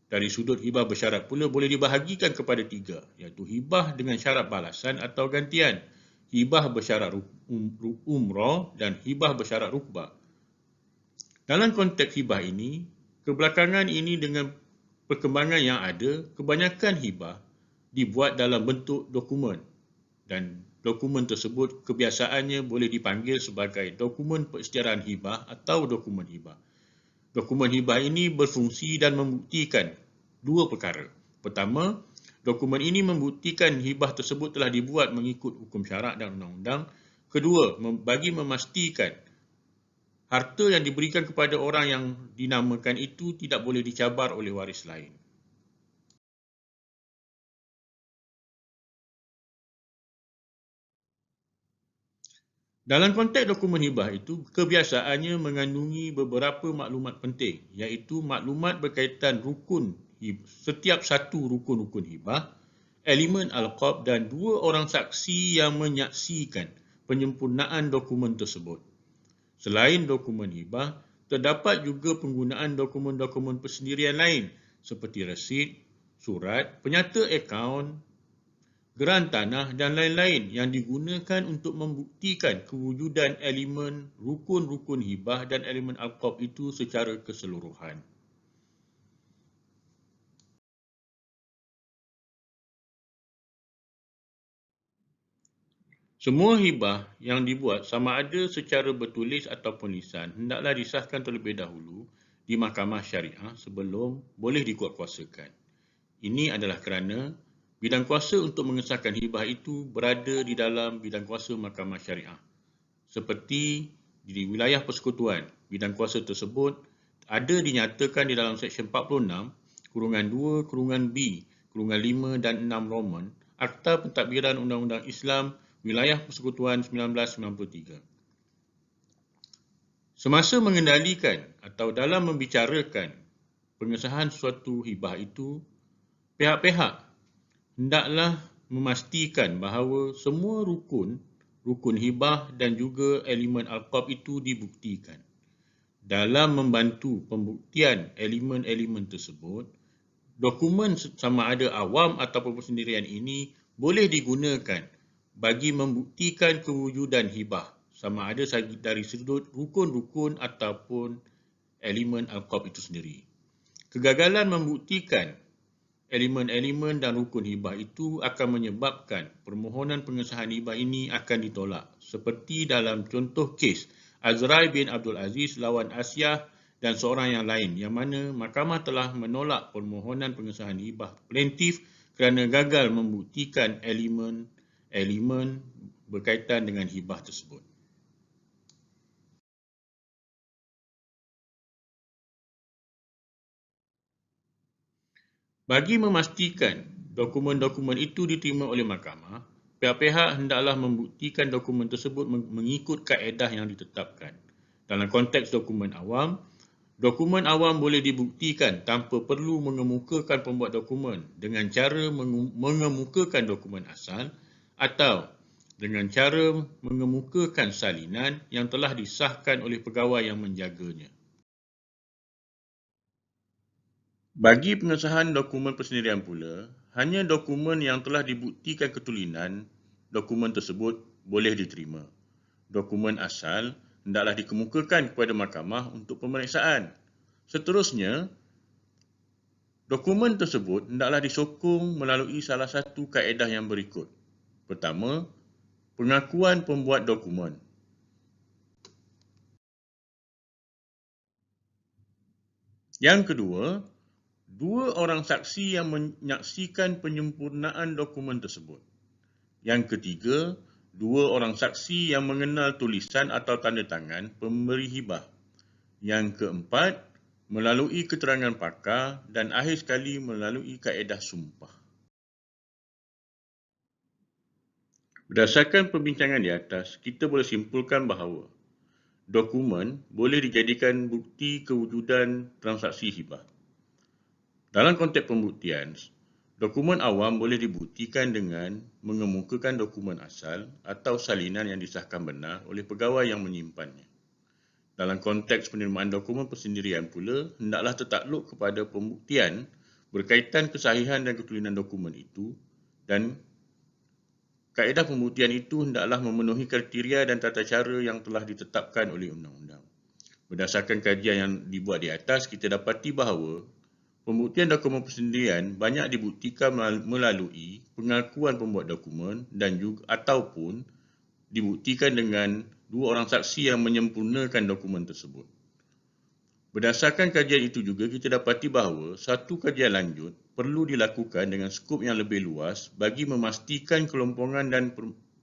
Dari sudut hibah bersyarat pula boleh dibahagikan kepada tiga, iaitu hibah dengan syarat balasan atau gantian, hibah bersyarat umrah dan hibah bersyarat rukbah. Dalam konteks hibah ini, kebelakangan ini dengan perkembangan yang ada, kebanyakan hibah dibuat dalam bentuk dokumen dan dokumen tersebut kebiasaannya boleh dipanggil sebagai dokumen perisytiharan hibah atau dokumen hibah. Dokumen hibah ini berfungsi dan membuktikan dua perkara. Pertama, dokumen ini membuktikan hibah tersebut telah dibuat mengikut hukum syarak dan undang-undang. Kedua, bagi memastikan harta yang diberikan kepada orang yang dinamakan itu tidak boleh dicabar oleh waris lain. Dalam konteks dokumen hibah itu, kebiasaannya mengandungi beberapa maklumat penting, iaitu maklumat berkaitan rukun setiap satu rukun-rukun hibah, elemen alqab dan dua orang saksi yang menyaksikan penyempurnaan dokumen tersebut. Selain dokumen hibah, terdapat juga penggunaan dokumen-dokumen persendirian lain seperti resit, surat, penyata akaun, geran tanah dan lain-lain yang digunakan untuk membuktikan kewujudan elemen rukun-rukun hibah dan elemen alqab itu secara keseluruhan. Semua hibah yang dibuat sama ada secara bertulis ataupun lisan hendaklah disahkan terlebih dahulu di mahkamah syariah sebelum boleh dikuatkuasakan. Ini adalah kerana bidang kuasa untuk mengesahkan hibah itu berada di dalam bidang kuasa mahkamah syariah. Seperti di wilayah persekutuan, bidang kuasa tersebut ada dinyatakan di dalam Seksyen 46, kurungan 2, kurungan B, kurungan 5 dan 6 Roman, Akta Pentadbiran Undang-Undang Islam Wilayah Persekutuan 1993. Semasa mengendalikan atau dalam membicarakan pengesahan suatu hibah itu, pihak-pihak hendaklah memastikan bahawa semua rukun hibah dan juga elemen alqab itu dibuktikan. Dalam membantu pembuktian elemen-elemen tersebut, dokumen sama ada awam ataupun persendirian ini boleh digunakan bagi membuktikan kewujudan hibah sama ada dari sudut rukun-rukun ataupun elemen alqab itu sendiri. Kegagalan membuktikan elemen-elemen dan rukun hibah itu akan menyebabkan permohonan pengesahan hibah ini akan ditolak. Seperti dalam contoh kes Azrai bin Abdul Aziz lawan Asyah dan seorang yang lain yang mana mahkamah telah menolak permohonan pengesahan hibah plaintiff kerana gagal membuktikan elemen berkaitan dengan hibah tersebut. Bagi memastikan dokumen-dokumen itu diterima oleh mahkamah, pihak-pihak hendaklah membuktikan dokumen tersebut mengikut kaedah yang ditetapkan. Dalam konteks dokumen awam boleh dibuktikan tanpa perlu mengemukakan pembuat dokumen dengan cara mengemukakan dokumen asal atau dengan cara mengemukakan salinan yang telah disahkan oleh pegawai yang menjaganya. Bagi pengesahan dokumen persendirian pula, hanya dokumen yang telah dibuktikan ketulinan dokumen tersebut boleh diterima. Dokumen asal hendaklah dikemukakan kepada mahkamah untuk pemeriksaan. Seterusnya, dokumen tersebut hendaklah disokong melalui salah satu kaedah yang berikut. Pertama, pengakuan pembuat dokumen. Yang kedua, dua orang saksi yang menyaksikan penyempurnaan dokumen tersebut. Yang ketiga, dua orang saksi yang mengenal tulisan atau tanda tangan pemberi hibah. Yang keempat, melalui keterangan pakar dan akhir sekali melalui kaedah sumpah. Berdasarkan perbincangan di atas, kita boleh simpulkan bahawa dokumen boleh dijadikan bukti kewujudan transaksi hibah. Dalam konteks pembuktian, dokumen awam boleh dibuktikan dengan mengemukakan dokumen asal atau salinan yang disahkan benar oleh pegawai yang menyimpannya. Dalam konteks penerimaan dokumen persendirian pula, hendaklah tertakluk kepada pembuktian berkaitan kesahihan dan ketulinan dokumen itu dan kaedah pembuktian itu hendaklah memenuhi kriteria dan tata cara yang telah ditetapkan oleh undang-undang. Berdasarkan kajian yang dibuat di atas, kita dapati bahawa Pembuktian dokumen persendirian banyak dibuktikan melalui pengakuan pembuat dokumen dan juga ataupun dibuktikan dengan dua orang saksi yang menyempurnakan dokumen tersebut. Berdasarkan kajian itu juga kita dapati bahawa satu kajian lanjut perlu dilakukan dengan skop yang lebih luas bagi memastikan kelompokan dan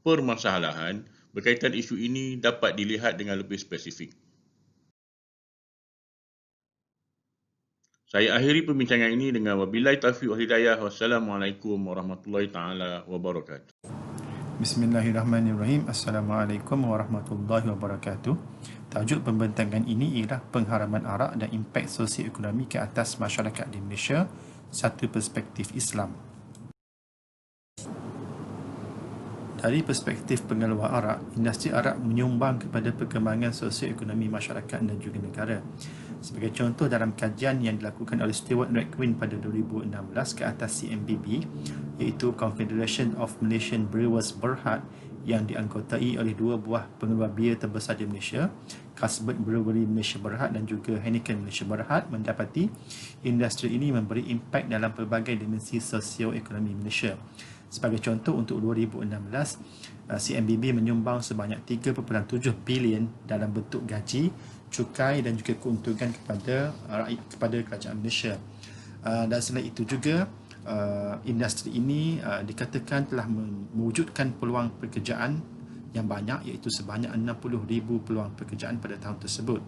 permasalahan berkaitan isu ini dapat dilihat dengan lebih spesifik. Saya akhiri perbincangan ini dengan wabillahi taufiq wal hidayah. Wassalamualaikum warahmatullahi taala wabarakatuh. Bismillahirrahmanirrahim. Assalamualaikum warahmatullahi wabarakatuh. Tajuk pembentangan ini ialah pengharaman arak dan impak sosioekonomi ke atas masyarakat di Malaysia, satu perspektif Islam. Dari perspektif pengeluar arak, industri arak menyumbang kepada perkembangan sosioekonomi masyarakat dan juga negara. Sebagai contoh, dalam kajian yang dilakukan oleh Stewart Redquin pada 2016 ke atas CMBB, iaitu Confederation of Malaysian Brewers Berhad, yang dianggotai oleh dua buah pengeluar bir terbesar di Malaysia, Carlsberg Brewery Malaysia Berhad dan juga Heineken Malaysia Berhad, mendapati industri ini memberi impak dalam pelbagai dimensi sosioekonomi Malaysia. Sebagai contoh, untuk 2016, CMBB menyumbang sebanyak 3.7 bilion dalam bentuk gaji, cukai dan juga keuntungan kepada kerajaan Malaysia. Dan selain itu juga, industri ini dikatakan telah mewujudkan peluang pekerjaan yang banyak, iaitu sebanyak 60,000 peluang pekerjaan pada tahun tersebut.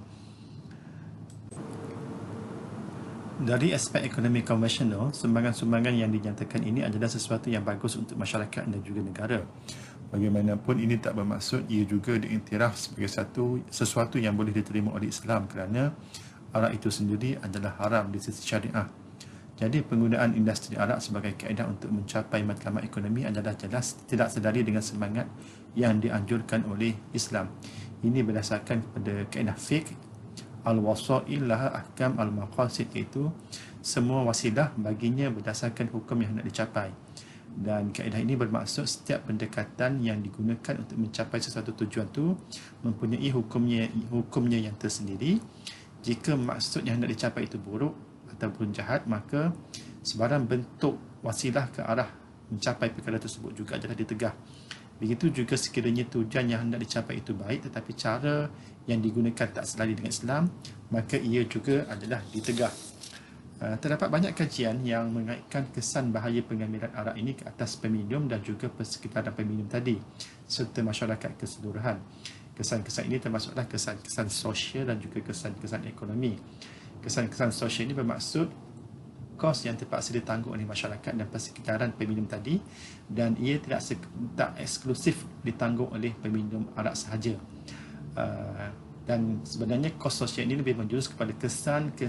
Dari aspek ekonomi konvensional, sumbangan-sumbangan yang dinyatakan ini adalah sesuatu yang bagus untuk masyarakat dan juga negara. Bagaimanapun, ini tak bermaksud ia juga diiktiraf sebagai sesuatu yang boleh diterima oleh Islam, kerana arak itu sendiri adalah haram di sisi syariah. Jadi penggunaan industri arak sebagai kaedah untuk mencapai matlamat ekonomi adalah jelas tidak sedari dengan semangat yang dianjurkan oleh Islam. Ini berdasarkan kepada kaedah fiqh al-wasail laha ahkam al-maqasid, iaitu semua wasilah baginya berdasarkan hukum yang hendak dicapai. Dan kaedah ini bermaksud setiap pendekatan yang digunakan untuk mencapai sesuatu tujuan itu mempunyai hukumnya yang tersendiri. Jika maksud yang hendak dicapai itu buruk ataupun jahat, maka sebarang bentuk wasilah ke arah mencapai perkara tersebut juga adalah ditegah. Begitu juga sekiranya tujuan yang hendak dicapai itu baik tetapi cara yang digunakan tak selari dengan Islam, maka ia juga adalah ditegah. Terdapat banyak kajian yang mengaitkan kesan bahaya pengambilan arak ini ke atas peminum dan juga persekitaran peminum tadi, serta masyarakat keseluruhan. Kesan-kesan ini termasuklah kesan-kesan sosial dan juga kesan-kesan ekonomi. Kesan-kesan sosial ini bermaksud kos yang terpaksa ditanggung oleh masyarakat dan persekitaran peminum tadi, dan ia tak eksklusif ditanggung oleh peminum arak sahaja. Dan sebenarnya kos sosial ini lebih menjurus kepada kesan ke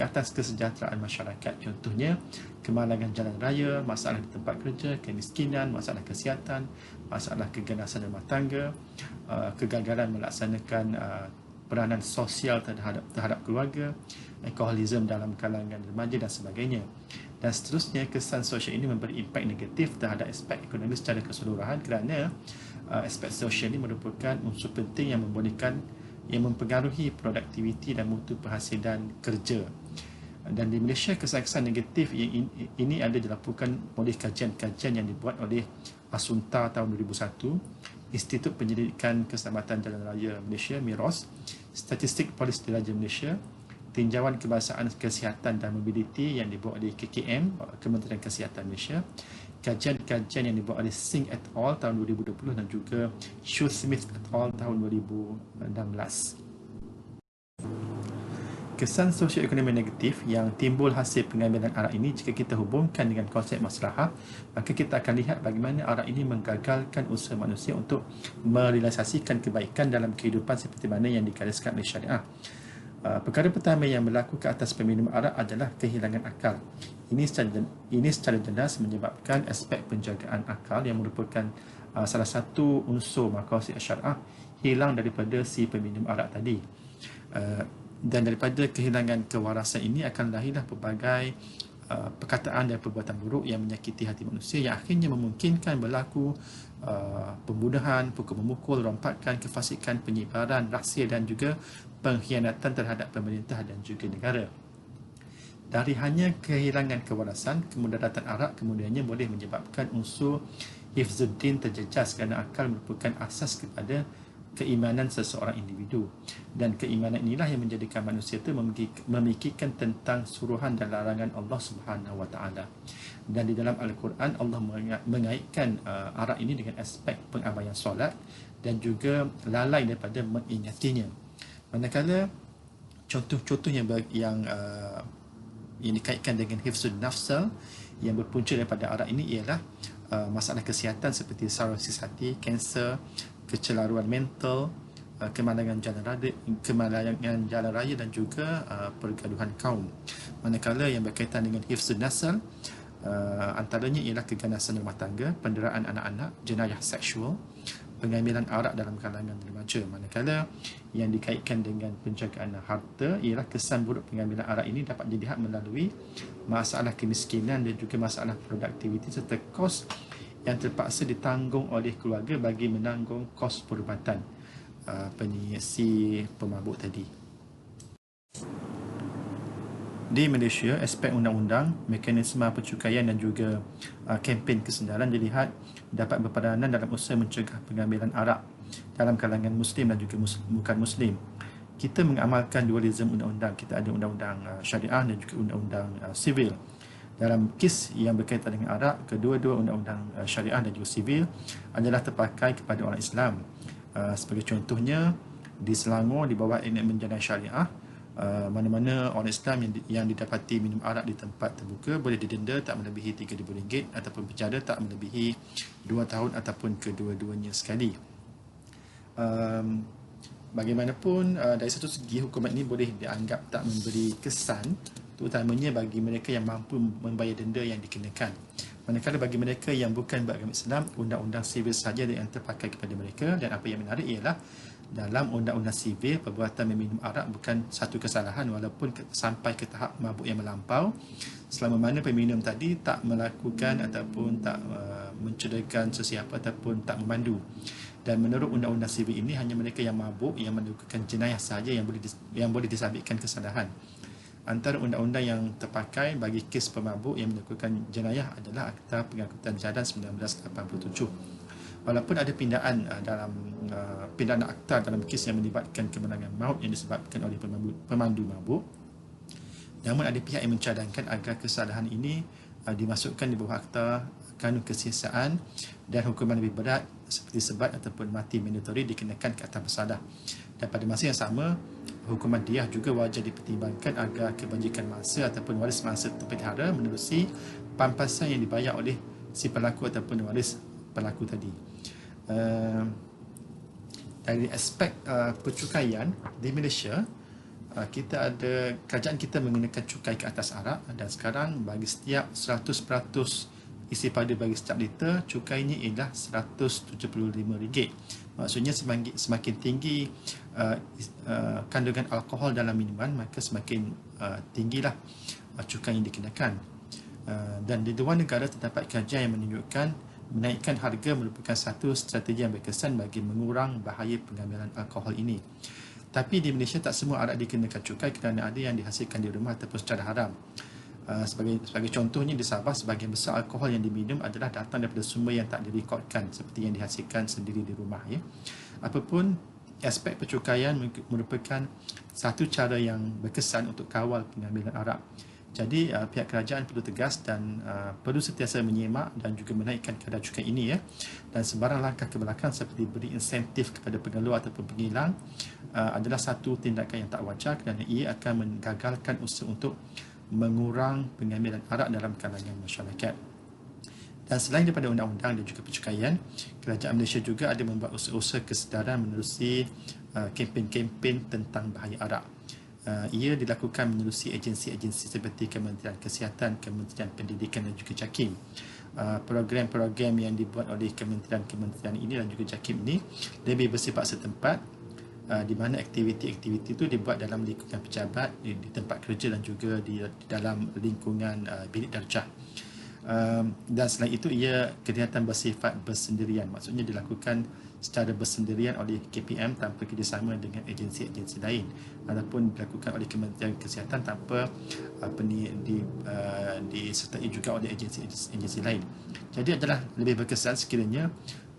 atas kesejahteraan masyarakat. Contohnya, kemalangan jalan raya, masalah di tempat kerja, kemiskinan, masalah kesihatan, masalah keganasan rumah tangga, kegagalan melaksanakan peranan sosial terhadap keluarga, alkoholisme dalam kalangan remaja dan sebagainya. Dan seterusnya, kesan sosial ini memberi impak negatif terhadap aspek ekonomi secara keseluruhan, kerana aspek sosial ini merupakan unsur penting yang mempengaruhi produktiviti dan mutu penghasilan kerja. Dan di Malaysia, kesan-kesan negatif ini ada dilakukan oleh kajian-kajian yang dibuat oleh Asunta tahun 2001, Institut Penyelidikan Keselamatan Jalan Raya Malaysia MIROS, Statistik Polis Diraja Malaysia, Tinjauan Kebangsaan Kesihatan dan Mobiliti yang dibuat oleh KKM, Kementerian Kesihatan Malaysia, kajian-kajian yang dibuat oleh Singh et al. Tahun 2020 dan juga Shoesmith et al. Tahun 2016. Kesan sosioekonomi negatif yang timbul hasil pengambilan arak ini, jika kita hubungkan dengan konsep maslahah, maka kita akan lihat bagaimana arak ini menggagalkan usaha manusia untuk merealisasikan kebaikan dalam kehidupan seperti mana yang digariskan oleh syariah. Perkara pertama yang berlaku ke atas peminum arak adalah kehilangan akal. Ini secara jelas menyebabkan aspek penjagaan akal yang merupakan salah satu unsur maqasid syariah hilang daripada si peminum arak tadi. Dan daripada kehilangan kewarasan ini akan lahirlah pelbagai perkataan dan perbuatan buruk yang menyakiti hati manusia, yang akhirnya memungkinkan berlaku pembunuhan, pukul memukul, rompakan, kefasikan, penyebaran rahsia dan juga pengkhianatan terhadap pemerintah dan juga negara. Dari hanya kehilangan kewarasan, kemudaratan arak kemudiannya boleh menyebabkan unsur hifzuddin terjejas kerana akal merupakan asas kepada keimanan seseorang individu, dan keimanan inilah yang menjadikan manusia itu memikirkan tentang suruhan dan larangan Allah Subhanahu Wa Taala. Dan di dalam Al-Quran Allah mengaitkan arak ini dengan aspek pengabaian solat dan juga lalai daripada mengingatinya. Manakala contoh-contoh yang dikaitkan dengan hifzun nafsa yang berpunca daripada arak ini ialah masalah kesihatan seperti sirosis hati, kanser, kecelaruan mental, kemalangan jalan raya dan juga pergaduhan kaum. Manakala yang berkaitan dengan hifzun nasl, antaranya ialah keganasan rumah tangga, penderaan anak-anak, jenayah seksual, pengambilan arak dalam kalangan remaja. Manakala yang dikaitkan dengan penjagaan harta ialah kesan buruk pengambilan arak ini dapat dilihat melalui masalah kemiskinan dan juga masalah produktiviti serta kos yang terpaksa ditanggung oleh keluarga bagi menanggung kos perubatan si pemabuk tadi. Di Malaysia, aspek undang-undang, mekanisme percukaian dan juga kempen kesedaran dilihat dapat berperanan dalam usaha mencegah pengambilan arak dalam kalangan Muslim dan juga bukan Muslim. Kita mengamalkan dualisme undang-undang. Kita ada undang-undang syariah dan juga undang-undang sivil. Dalam kes yang berkaitan dengan arak, kedua-dua undang-undang syariah dan juga sivil adalah terpakai kepada orang Islam. Sebagai contohnya, di Selangor di bawah enakmen jenayah syariah, mana-mana orang Islam yang didapati minum arak di tempat terbuka boleh didenda tak melebihi RM3,000 ataupun penjara tak melebihi 2 tahun ataupun kedua-duanya sekali. Bagaimanapun, dari satu segi hukuman ini boleh dianggap tak memberi kesan, terutamanya bagi mereka yang mampu membayar denda yang dikenakan. Manakala bagi mereka yang bukan beragama Islam, undang-undang sivil sahaja yang terpakai kepada mereka. Dan apa yang menarik ialah dalam undang-undang sivil, perbuatan meminum arak bukan satu kesalahan walaupun sampai ke tahap mabuk yang melampau, selama mana peminum tadi tak melakukan ataupun tak mencederakan sesiapa ataupun tak memandu. Dan menurut undang-undang sivil ini, hanya mereka yang mabuk yang melakukan jenayah sahaja yang boleh disabitkan kesalahan. Antara undang-undang yang terpakai bagi kes pemabuk yang melakukan jenayah adalah Akta Pengangkutan Jalan 1987. Walaupun ada pindaan pindaan akta dalam kes yang melibatkan kemenangan maut yang disebabkan oleh pemandu mabuk, namun ada pihak yang mencadangkan agar kesalahan ini dimasukkan di bawah Akta Kanun Kesiasaan dan hukuman lebih berat seperti sebat ataupun mati mandatory dikenakan ke atas bersalah. Dan pada masa yang sama, hukuman diah juga wajar dipertimbangkan agar kebajikan mangsa ataupun waris mangsa terpelihara menerusi pampasan yang dibayar oleh si pelaku ataupun waris pelaku tadi. Dari aspek percukaian di Malaysia, kerajaan kita mengenakan cukai ke atas arak, dan sekarang bagi setiap 100% isi pada bagi setiap liter, cukainya ialah RM175. Maksudnya semakin tinggi kandungan alkohol dalam minuman, maka semakin tinggilah cukai yang dikenakan. Dan di luar negara terdapat kajian yang menunjukkan menaikkan harga merupakan satu strategi yang berkesan bagi mengurang bahaya pengambilan alkohol ini. Tapi di Malaysia tak semua arak dikenakan cukai kerana ada yang dihasilkan di rumah ataupun secara haram. Sebagai contohnya, di Sabah sebahagian besar alkohol yang diminum adalah datang daripada sumber yang tak direkodkan seperti yang dihasilkan sendiri di rumah. Apapun, aspek percukaian merupakan satu cara yang berkesan untuk kawal pengambilan arak. Jadi pihak kerajaan perlu tegas dan perlu sentiasa menyemak dan juga menaikkan kadar cukai ini. Dan sebarang langkah ke belakang seperti beri insentif kepada pengeluar ataupun pengilang adalah satu tindakan yang tak wajar kerana ia akan menggagalkan usaha untuk mengurang pengambilan arak dalam kalangan masyarakat. Dan selain daripada undang-undang dan juga percukaian, kerajaan Malaysia juga ada membuat usaha-usaha kesedaran menerusi kempen-kempen tentang bahaya arak. Ia dilakukan menerusi agensi-agensi seperti Kementerian Kesihatan, Kementerian Pendidikan dan juga JAKIM. Program-program yang dibuat oleh kementerian-kementerian ini dan juga JAKIM ini lebih bersifat setempat, di mana aktiviti-aktiviti itu dibuat dalam lingkungan pejabat, di tempat kerja dan juga di dalam lingkungan bilik darjah. Dan selain itu, ia kegiatan bersifat bersendirian, maksudnya dilakukan secara bersendirian oleh KPM tanpa kerjasama dengan agensi-agensi lain ataupun dilakukan oleh Kementerian Kesihatan tanpa disertai juga oleh agensi-agensi lain. Jadi adalah lebih berkesan sekiranya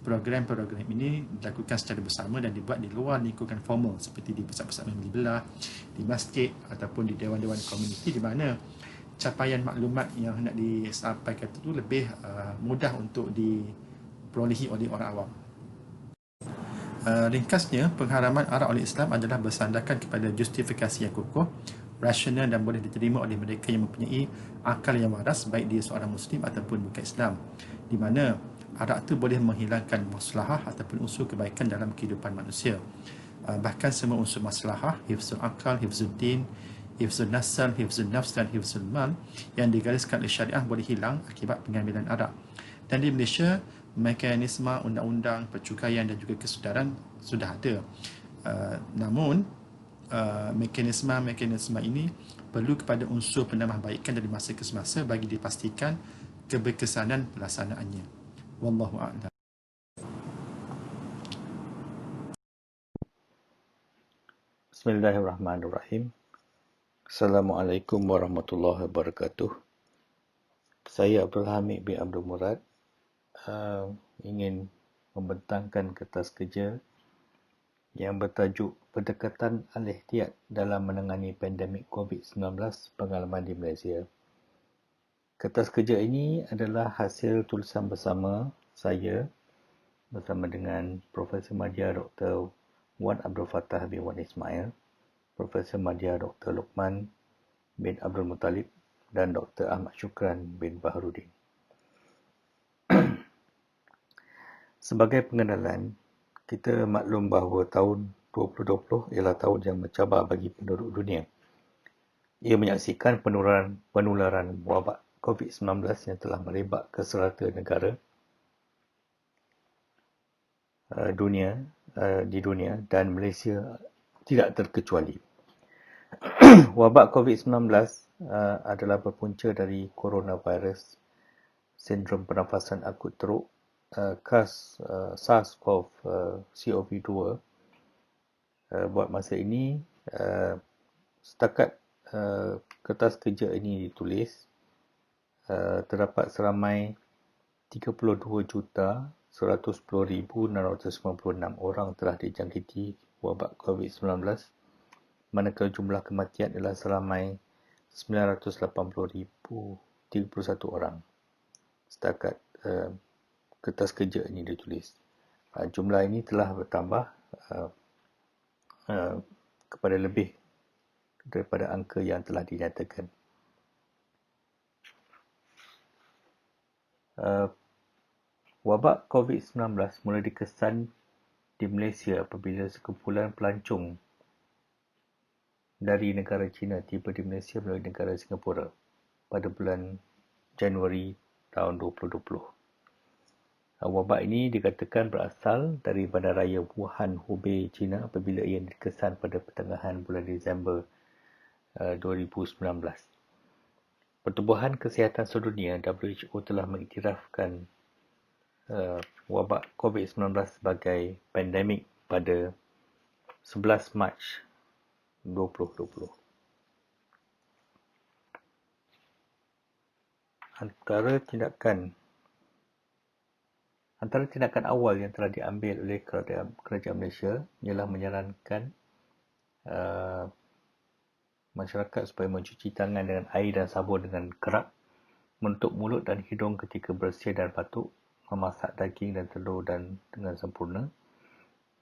program-program ini dilakukan secara bersama dan dibuat di luar lingkungan formal seperti di pusat-pusat membeli belah, di masjid ataupun di dewan-dewan komuniti di mana capaian maklumat yang hendak disampaikan itu lebih mudah untuk diperolehi oleh orang awam. Ringkasnya, pengharaman arak oleh Islam adalah bersandarkan kepada justifikasi yang kukuh, rasional dan boleh diterima oleh mereka yang mempunyai akal yang waras, baik dia seorang Muslim ataupun bukan Islam, di mana arak itu boleh menghilangkan maslahah ataupun unsur kebaikan dalam kehidupan manusia. Bahkan semua unsur maslahah, hifzul akal, hifzul din, hifzul nasal, hifzul nafs dan hifzul mal yang digariskan oleh syariah boleh hilang akibat pengambilan arak. Dan di Malaysia, mekanisme undang-undang percukaian dan juga kesedaran sudah ada. Namun, mekanisme ini perlu kepada unsur penambahbaikan dari masa ke semasa bagi dipastikan keberkesanan pelaksanaannya. Wallahu a'lam. Bismillahirrahmanirrahim. Assalamualaikum warahmatullahi wabarakatuh. Saya Abdul Hamid bin Abdul Murad ingin membentangkan kertas kerja yang bertajuk Pendekatan Al-Ihtiyat dalam menangani pandemik COVID-19 pengalaman di Malaysia. Kertas kerja ini adalah hasil tulisan bersama saya bersama dengan Profesor Madya Dr. Wan Abdul Fattah bin Wan Ismail, Profesor Madya Dr. Luqman bin Abdul Muttalib dan Dr. Ahmad Syukran bin Baharudin. Sebagai pengenalan, kita maklum bahawa tahun 2020 ialah tahun yang mencabar bagi penduduk dunia. Ia menyaksikan penularan wabak COVID-19 yang telah merebak ke serata negara di dunia dan Malaysia tidak terkecuali. Wabak COVID-19 adalah berpunca dari coronavirus, sindrom pernafasan akut teruk, SARS-CoV-2. Buat masa ini, setakat kertas kerja ini ditulis, terdapat seramai 32,110,696 orang telah dijangkiti wabak COVID-19, manakala jumlah kematian adalah seramai 980,031 orang setakat kertas kerja ini ditulis. Jumlah ini telah bertambah kepada lebih daripada angka yang telah dinyatakan. Wabak COVID-19 mula dikesan di Malaysia apabila sekumpulan pelancong dari negara China tiba di Malaysia melalui negara Singapura pada bulan Januari tahun 2020. Wabak ini dikatakan berasal dari bandaraya Wuhan, Hubei, China apabila ia dikesan pada pertengahan bulan Disember 2019. Pertubuhan Kesihatan Sedunia WHO telah mengiktirafkan wabak COVID-19 sebagai pandemik pada 11 Mac 2020. Antara tindakan awal yang telah diambil oleh kerajaan Malaysia ialah menyarankan masyarakat supaya mencuci tangan dengan air dan sabun dengan kerap, menutup mulut dan hidung ketika bersin dan batuk, memasak daging dan telur dengan sempurna,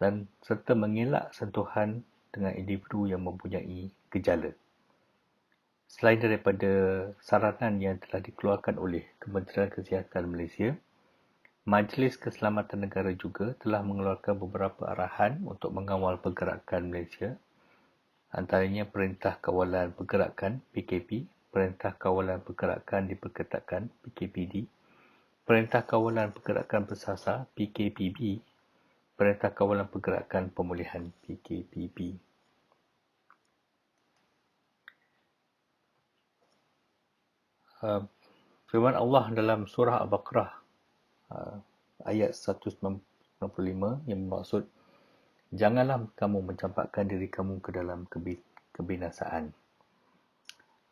dan serta mengelak sentuhan dengan individu yang mempunyai gejala. Selain daripada saranan yang telah dikeluarkan oleh Kementerian Kesihatan Malaysia, Majlis Keselamatan Negara juga telah mengeluarkan beberapa arahan untuk mengawal pergerakan Malaysia, antaranya Perintah Kawalan Pergerakan PKP, Perintah Kawalan Pergerakan Diperketatkan PKPD, Perintah Kawalan Pergerakan Bersasar PKPB, Perintah Kawalan Pergerakan Pemulihan PKPB. Firman Allah dalam surah Al-Baqarah ayat 199 95 yang bermaksud, janganlah kamu mencampakkan diri kamu ke dalam kebinasaan.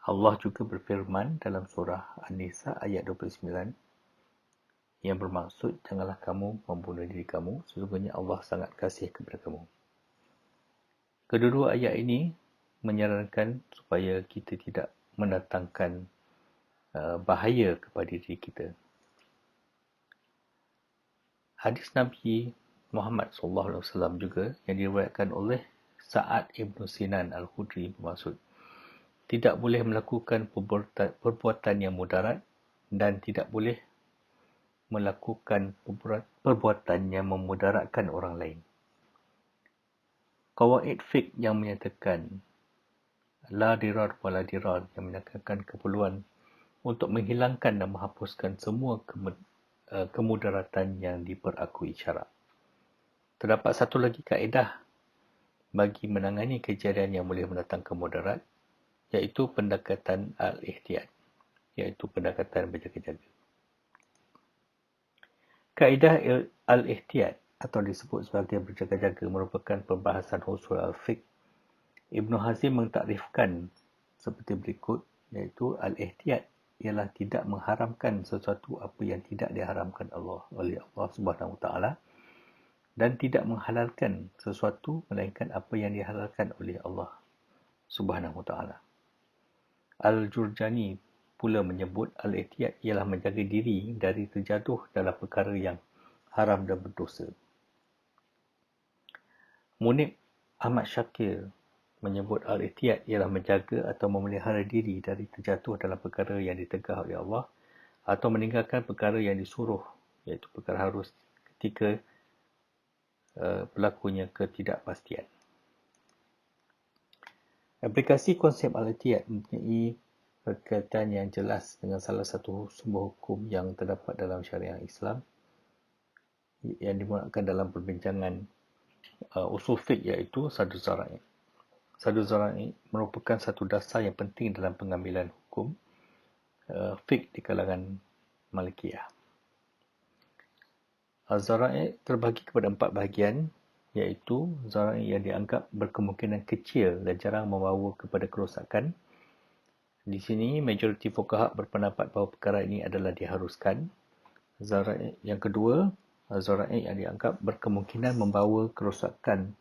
Allah juga berfirman dalam surah An-Nisa ayat 29 yang bermaksud, janganlah kamu membunuh diri kamu, sesungguhnya Allah sangat kasih kepada kamu. Kedua-dua ayat ini menyarankan supaya kita tidak mendatangkan bahaya kepada diri kita. Hadis Nabi Muhammad SAW juga yang diriwayatkan oleh Sa'ad Ibn Sinan Al-Khudri bermaksud, tidak boleh melakukan perbuatan yang mudarat dan tidak boleh melakukan perbuatan yang memudaratkan orang lain. Qawaid fiqh yang menyatakan la dirar wala dirar yang menyatakan keperluan untuk menghilangkan dan menghapuskan semua kemudaratan yang diperakui syarak. Terdapat satu lagi kaedah bagi menangani kejadian yang boleh mendatangkan mudarat, iaitu pendekatan al-ihtiyat, iaitu pendekatan berjaga-jaga. Kaedah al-ihtiyat atau disebut sebagai berjaga-jaga merupakan perbahasan usul al-fiqh. Ibn Hazim mentakrifkan seperti berikut, iaitu al-ihtiyat ialah tidak mengharamkan sesuatu apa yang tidak diharamkan oleh Allah Subhanahu Wa Taala dan tidak menghalalkan sesuatu melainkan apa yang dihalalkan oleh Allah Subhanahu Wa Taala. Al-Jurjani pula menyebut al-ihtiyat ialah menjaga diri dari terjatuh dalam perkara yang haram dan berdosa. Munib Ahmad Syakir menyebut al-ihtiyat ialah menjaga atau memelihara diri dari terjatuh dalam perkara yang ditegah oleh Allah atau meninggalkan perkara yang disuruh, iaitu perkara harus ketika berlakunya ketidakpastian. Aplikasi konsep al-ihtiyat mempunyai berkaitan yang jelas dengan salah satu sumber hukum yang terdapat dalam syariah Islam yang dimulakan dalam perbincangan usul fiqh, iaitu Saddu Zara'i. Saddu Zara'i merupakan satu dasar yang penting dalam pengambilan hukum fiqh di kalangan Malikiyah. Zara'i terbagi kepada 4 bahagian, iaitu Zara'i yang dianggap berkemungkinan kecil dan jarang membawa kepada kerosakan. Di sini, majoriti fuqaha berpendapat bahawa perkara ini adalah diharuskan. Zara'i yang kedua, Zara'i yang dianggap berkemungkinan membawa kerosakan.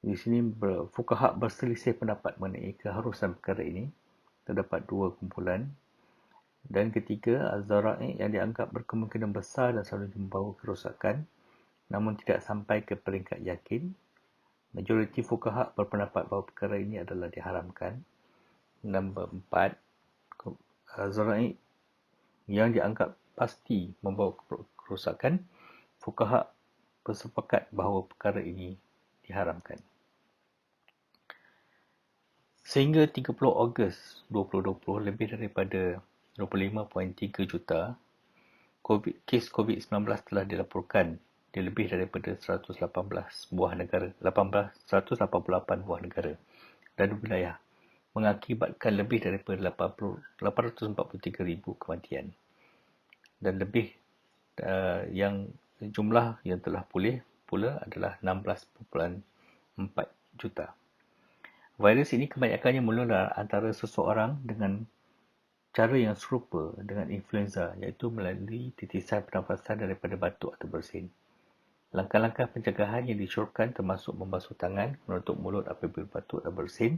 Di sini, fuqaha berselisih pendapat mengenai keharusan perkara ini. Terdapat 2 kumpulan. Dan ketiga, Zara'i yang dianggap berkemungkinan besar dan selalu membawa kerosakan, namun tidak sampai ke peringkat yakin. Majoriti fuqaha berpendapat bahawa perkara ini adalah diharamkan. Nombor 4, Zara'i yang dianggap pasti membawa kerosakan, fuqaha bersepakat bahawa perkara ini diharamkan. Sehingga 30 Ogos 2020, lebih daripada 25.3 juta kes COVID-19 telah dilaporkan di lebih daripada 188 buah negara dan wilayah, mengakibatkan lebih daripada 843,000 kematian dan lebih yang jumlah yang telah pulih pula adalah 16.4 juta. Virus ini kebanyakannya menular antara seseorang dengan cara yang serupa dengan influenza, iaitu melalui titisan pernafasan daripada batuk atau bersin. Langkah-langkah pencegahan yang disyorkan termasuk membasuh tangan, menutup mulut apabila batuk dan bersin,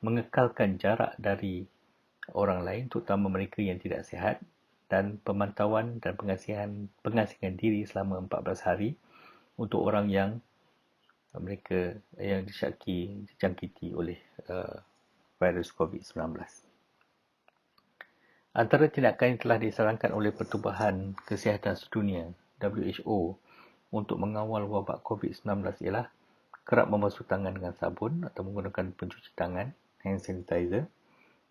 mengekalkan jarak dari orang lain, terutama mereka yang tidak sihat, dan pemantauan dan pengasingan diri selama 14 hari untuk orang yang mereka yang disyaki dijangkiti oleh virus COVID-19. Antara tindakan yang telah disarankan oleh Pertubuhan Kesihatan Sedunia (WHO) untuk mengawal wabak COVID-19 ialah kerap membasuh tangan dengan sabun atau menggunakan pencuci tangan (hand sanitizer),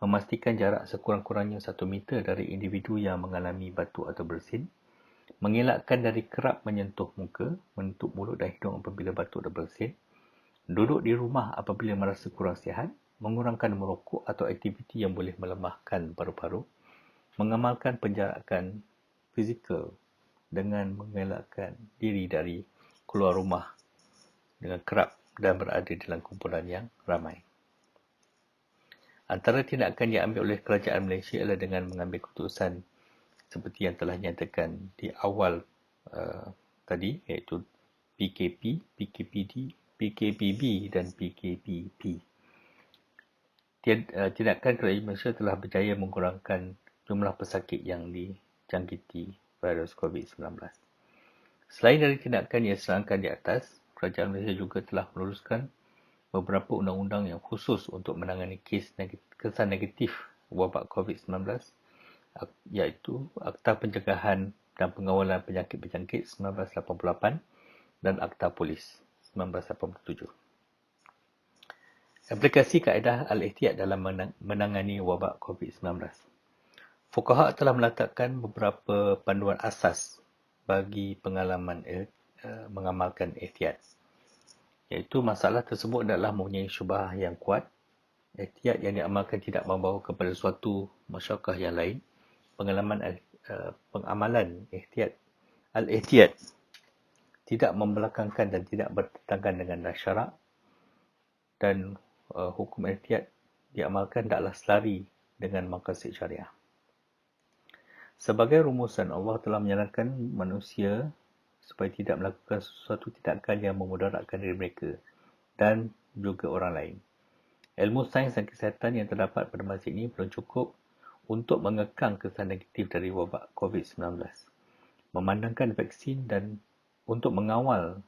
memastikan jarak sekurang-kurangnya 1 meter dari individu yang mengalami batuk atau bersin, mengelakkan dari kerap menyentuh muka, menutup mulut dan hidung apabila batuk dan bersin, duduk di rumah apabila merasa kurang sihat, mengurangkan merokok atau aktiviti yang boleh melemahkan paru-paru, mengamalkan penjarakan fizikal dengan mengelakkan diri dari keluar rumah dengan kerap dan berada dalam kumpulan yang ramai. Antara tindakan yang diambil oleh kerajaan Malaysia adalah dengan mengambil keputusan seperti yang telah dinyatakan di awal tadi, iaitu PKP, PKPD, PKPB dan PKPP. Tindakan kerajaan Malaysia telah berjaya mengurangkan jumlah pesakit yang dijangkiti virus COVID-19. Selain dari tindakan yang diserangkan di atas, kerajaan Malaysia juga telah meluluskan beberapa undang-undang yang khusus untuk menangani kesan negatif wabak COVID-19, iaitu Akta Pencegahan dan Pengawalan Penyakit-Penyakit 1988 dan Akta Polis 1987. Aplikasi kaedah al-ihtiyat dalam menangani wabak COVID-19. Fuqaha telah meletakkan beberapa panduan asas bagi pengalaman mengamalkan ihtiyat, iaitu masalah tersebut adalah mempunyai syubhah yang kuat, ihtiyat yang diamalkan tidak membawa kepada suatu masyarakat yang lain, pengamalan al-ihtiyat tidak membelakangkan dan tidak bertentangan dengan syarak, dan hukum ihtiyat diamalkan taklah selari dengan maqasid syariah. Sebagai rumusan, Allah telah menyarankan manusia supaya tidak melakukan sesuatu tindakan yang memudaratkan diri mereka dan juga orang lain. Ilmu sains dan kesihatan yang terdapat pada masa ini belum cukup untuk mengekang kesan negatif dari wabak COVID-19. Memandangkan vaksin dan untuk mengawal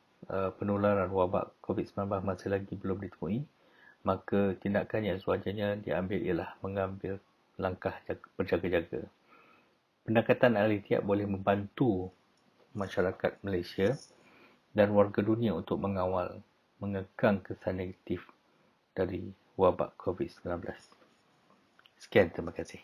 penularan wabak COVID-19 masih lagi belum ditemui, maka tindakan yang sewajarnya diambil ialah mengambil langkah berjaga-jaga. Pendekatan al-ihtiyat boleh membantu masyarakat Malaysia dan warga dunia untuk mengekang kesan negatif dari wabak COVID-19. Sekian, terima kasih.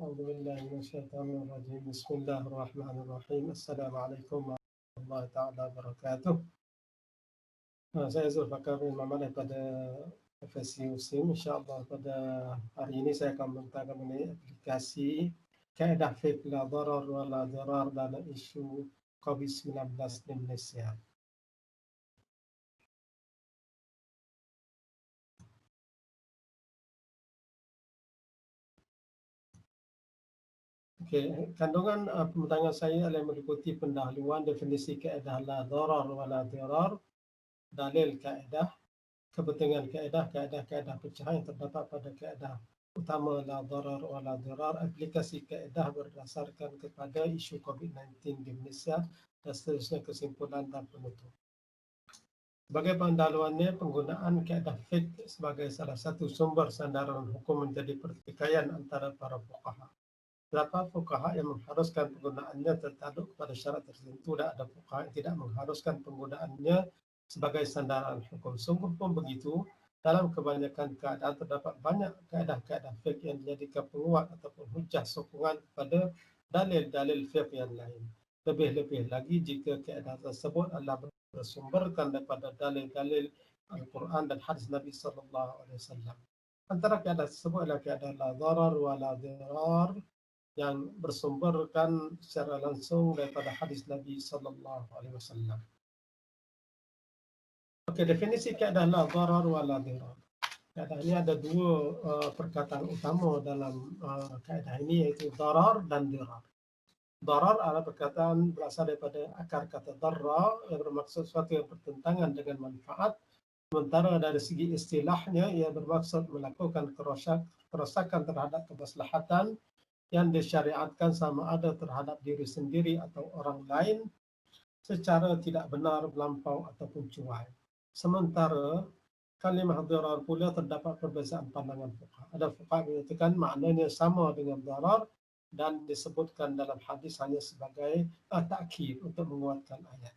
أعوذ بالله من الشيطان الرجيم. بسم الله الرحمن الرحيم. السلام عليكم warahmatullahi الله تعالى وبركاته. Saya Zulfakar bin Maman daripada FSC USIM. InsyaAllah pada hari ini saya akan membentangkan mengenai aplikasi kaedah fiqh la darar wa la dirar dalam isu COVID-19 di Malaysia. Okey, kandungan pembentangan saya adalah meliputi pendahuluan definisi kaedah la darar wa la dirar, dalil kaedah, kepentingan kaedah, kaedah pecahan yang terdapat pada kaedah utama la darar wa la dirar, aplikasi kaedah berdasarkan kepada isu COVID-19 di Malaysia, dan seterusnya kesimpulan dan penutup. Sebagai pendahuluannya, penggunaan kaedah fiqh sebagai salah satu sumber sandaran hukum menjadi pertikaian antara para fuqaha. Terdapat fuqaha yang mengharuskan penggunaannya tertakluk kepada syarat tertentu, dan ada fuqaha yang tidak mengharuskan penggunaannya sebagai sandaran hukum. Sungguh pun begitu, dalam kebanyakan keadaan terdapat banyak kaedah-kaedah fiqh yang dijadikan penguat ataupun hujah sokongan kepada dalil-dalil fiqh yang lain. Lebih-lebih lagi jika kaedah tersebut adalah bersumberkan daripada dalil-dalil Al-Quran dan hadis Nabi SAW. Antara kaedah tersebut adalah kaedah la darar wa la dirar, yang bersumberkan secara langsung daripada hadis Nabi sallallahu alaihi wasallam. Okey, definisi kaedah la darar wa la dirar. Kaedah ini ada dua perkataan utama dalam kaedah ini, iaitu darar dan dirar. Darar adalah perkataan berasal daripada akar kata darra yang bermaksud sesuatu yang bertentangan dengan manfaat. Sementara dari segi istilahnya ia bermaksud melakukan kerosakan terhadap kemaslahatan yang disyariatkan sama ada terhadap diri sendiri atau orang lain secara tidak benar, melampau ataupun cuai. Sementara kalimah darar pula terdapat perbezaan pandangan fuqaha. Ada fuqaha menyatakan maknanya sama dengan darar dan disebutkan dalam hadis hanya sebagai takkid untuk menguatkan ayat.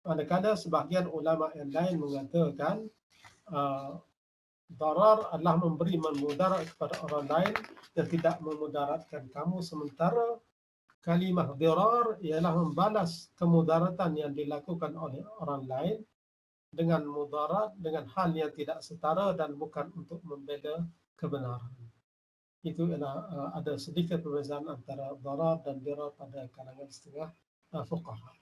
Manakala sebahagian ulama yang lain mengatakan darar adalah memberi memudarat kepada orang lain dan tidak memudaratkan kamu, sementara kalimah dirar ialah membalas kemudaratan yang dilakukan oleh orang lain dengan mudarat dengan hal yang tidak setara dan bukan untuk membela kebenaran. Itu ialah ada sedikit perbezaan antara darar dan dirar pada kalangan setengah fuqaha.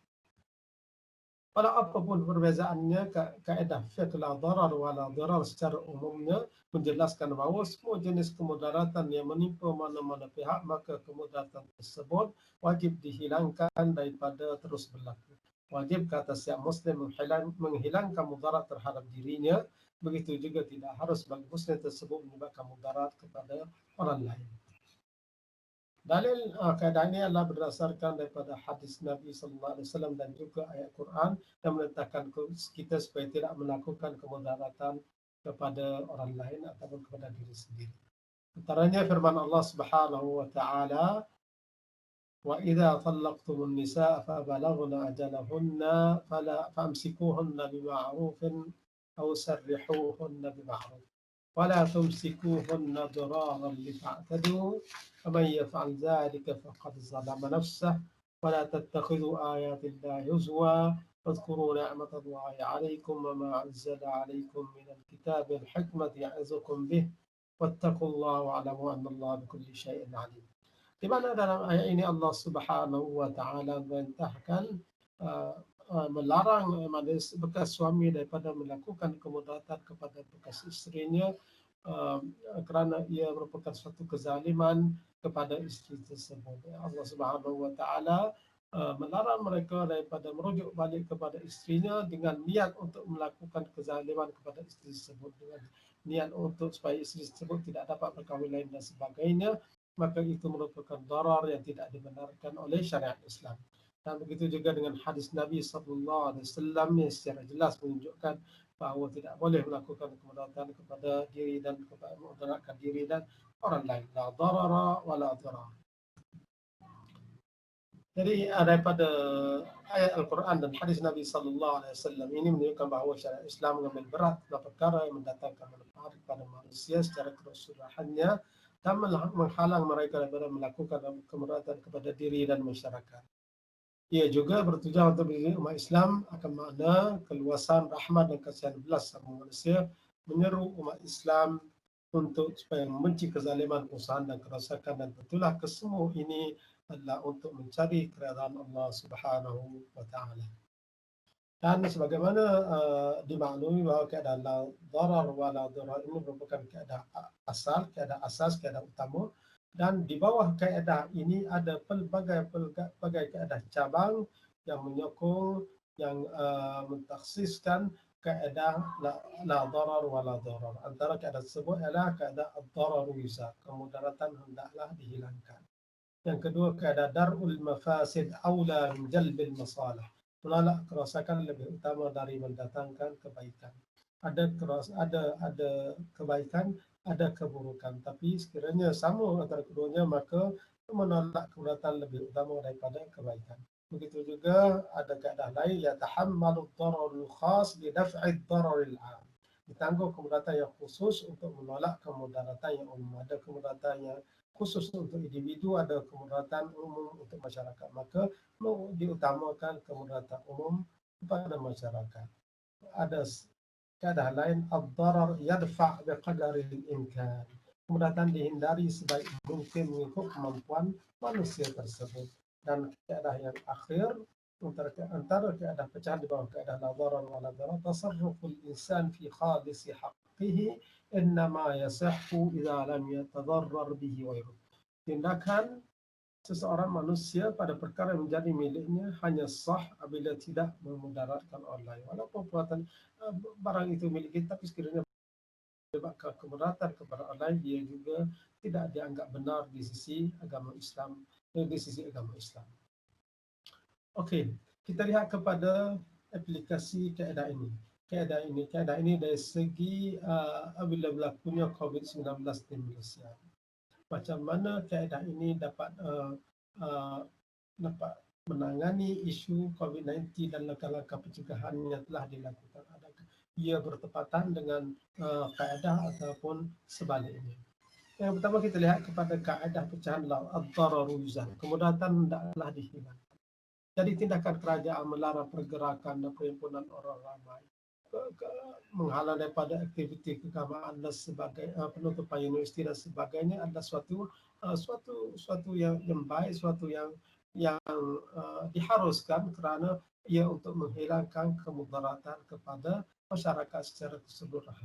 Walau apapun perbezaannya, kaedah fiqh la darar wa la dirar secara umumnya menjelaskan bahawa semua jenis kemudaratan yang menimpa mana-mana pihak, maka kemudaratan tersebut wajib dihilangkan daripada terus berlaku. Wajib kata setiap Muslim menghilangkan mudarat terhadap dirinya, begitu juga tidak harus bagi Muslim tersebut menyebabkan mudarat kepada orang lain. Dalil kaedah ini adalah berdasarkan daripada hadis Nabi sallallahu alaihi wasallam dan juga ayat Quran yang menentangkan kita supaya tidak melakukan kemudaratan kepada orang lain ataupun kepada diri sendiri. Antaranya firman Allah Subhanahu wa taala, wa idza talaqtumun nisaa fa balaghna ajalahunna fala famsikuhunna bima'rufin aw sarrihuhunna bima'ruf ولا تمسكوهن ضرارا لتعتدوا فمن يفعل ذلك فقد ظلم نفسه ولا تتخذوا آيات الله هزوا واذكروا نعمة الله عليكم وما أنزل عليكم من الكتاب الحكمة يعظكم به واتقوا الله واعلموا أن الله بكل شيء عليم. Di mana dalam ayat ini Allah Subhanahu wa taala memerintahkan melarang bekas suami daripada melakukan kemudaratan kepada bekas isterinya kerana ia merupakan suatu kezaliman kepada isteri tersebut. Allah Subhanahu wa taala melarang mereka daripada merujuk balik kepada isterinya dengan niat untuk melakukan kezaliman kepada isteri tersebut, dengan niat untuk supaya isteri tersebut tidak dapat berkahwin lain dan sebagainya, maka itu merupakan darar yang tidak dibenarkan oleh syariat Islam. Dan begitu juga dengan hadis Nabi sallallahu alaihi wasallam yang secara jelas menunjukkan bahawa tidak boleh melakukan kemudaratan kepada diri dan kepada memudaratkan diri dan orang lain. La darara wa la dirar. Jadi daripada ayat Al-Quran dan hadis Nabi sallallahu alaihi wasallam ini menunjukkan bahawa syariat Islam mengambil berat dalam perkara yang mendatangkan manfaat kepada manusia secara keseluruhannya dan menghalang mereka daripada melakukan kemudaratan kepada diri dan masyarakat. Ia juga bertujuan untuk mendidik umat Islam akan makna keluasan rahmat dan kasihan belas sama manusia, menyeru umat Islam untuk supaya membenci kezaliman, kerusakan dan kerosakan, dan tentulah kesemua ini adalah untuk mencari keridhaan Allah Subhanahu wa taala. Dan sebagaimana dimaklumi bahawa keadaan la darar wa la dirar ini merupakan keadaan asal, keadaan asas, keadaan utama. Dan di bawah kaedah ini ada pelbagai kaedah cabang yang menyokong, yang mentakhsiskan kaedah la darar wa la darar. Antara kaedah tersebut adalah kaedah ad-dararu yuzal, kemudaratan hendaklah dihilangkan. Yang kedua, kaedah dar'ul mafasid aula min jalbil masalah, menolak kerosakan lebih utama dari mendatangkan kebaikan. Ada kebaikan, ada keburukan, tapi sekiranya sama antara keduanya, maka menolak kemudaratan lebih utama daripada kebaikan. Begitu juga ada kaedah lain, yatahammalu ad-dararul khas li daf'i ad-dararil 'am. Ditanggung kemudaratan yang khusus untuk menolak kemudaratan yang umum. Ada kemudaratan yang khusus untuk individu, ada kemudaratan umum untuk masyarakat. Maka diutamakan kemudaratan umum kepada masyarakat. Ada kaedah lain, ad-darar yadfa' biqadari al-imkan. kemudaratan dihindari sebaik mungkin mengikut kemampuan manusia tersebut. Dan kaedah yang akhir antara kaedah pecahan di bawah kaedah la darar wa la darar, tasarruful insan fi khadisi haqqihi innama yasihhu idza lam yatadarrar bihi ghairuh. Tindakan seseorang manusia pada perkara yang menjadi miliknya hanya sah apabila tidak memudaratkan orang lain. Walaupun perbuatan barang itu milik kita, tapi sekiranya menyebabkan kemudaratan kepada orang lain, dia juga tidak dianggap benar di sisi agama Islam. Okey, kita lihat kepada aplikasi kaedah ini. Kaedah ini dari segi apabila berlakunya COVID-19 di Malaysia. Macam mana kaedah ini dapat menangani isu COVID-19 dan langkah-langkah pencegahan yang telah dilakukan. Ia bertepatan dengan kaedah ataupun sebaliknya. Yang pertama kita lihat kepada kaedah pecahan ad-darar yuzal. Kemudaratan hendaklah dihilangkan. Jadi tindakan kerajaan melarang pergerakan dan perhimpunan orang ramai, menghalang daripada aktiviti keagamaan dan sebagainya, penutupan universiti dan sebagainya adalah suatu yang baik, suatu yang diharuskan kerana ia untuk menghilangkan kemudaratan kepada masyarakat secara keseluruhan.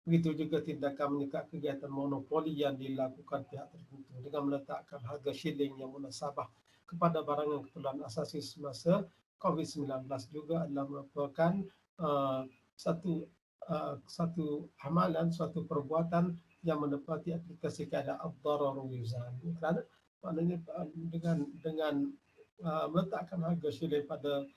Begitu juga tindakan menyekat kegiatan monopoli yang dilakukan pihak tertentu dengan meletakkan harga shilling yang munasabah kepada barang yang keperluan asasi semasa COVID-19 juga adalah merupakan satu amalan, suatu perbuatan yang menepati aplikasi kaedah ad-darar yuzal. Kerana maknanya dengan meletakkan harga shilling pada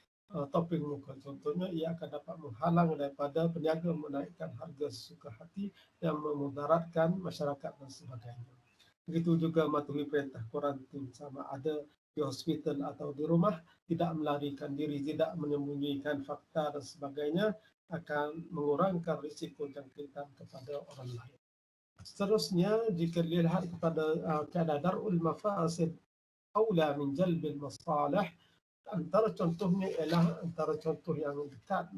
topeng muka, contohnya ia akan dapat menghalang daripada peniaga menaikkan harga sesuka hati yang memudaratkan masyarakat dan sebagainya. Begitu juga mematuhi perintah kuarantin, sama ada di hospital atau di rumah, tidak melarikan diri, tidak menyembunyikan fakta dan sebagainya, akan mengurangkan risiko jangkitan kepada orang lain. Seterusnya, jika dilihat kepada kaedah dar'ul mafasid aula min jalbil masalih, antara contohnya ialah antara contoh yang dekat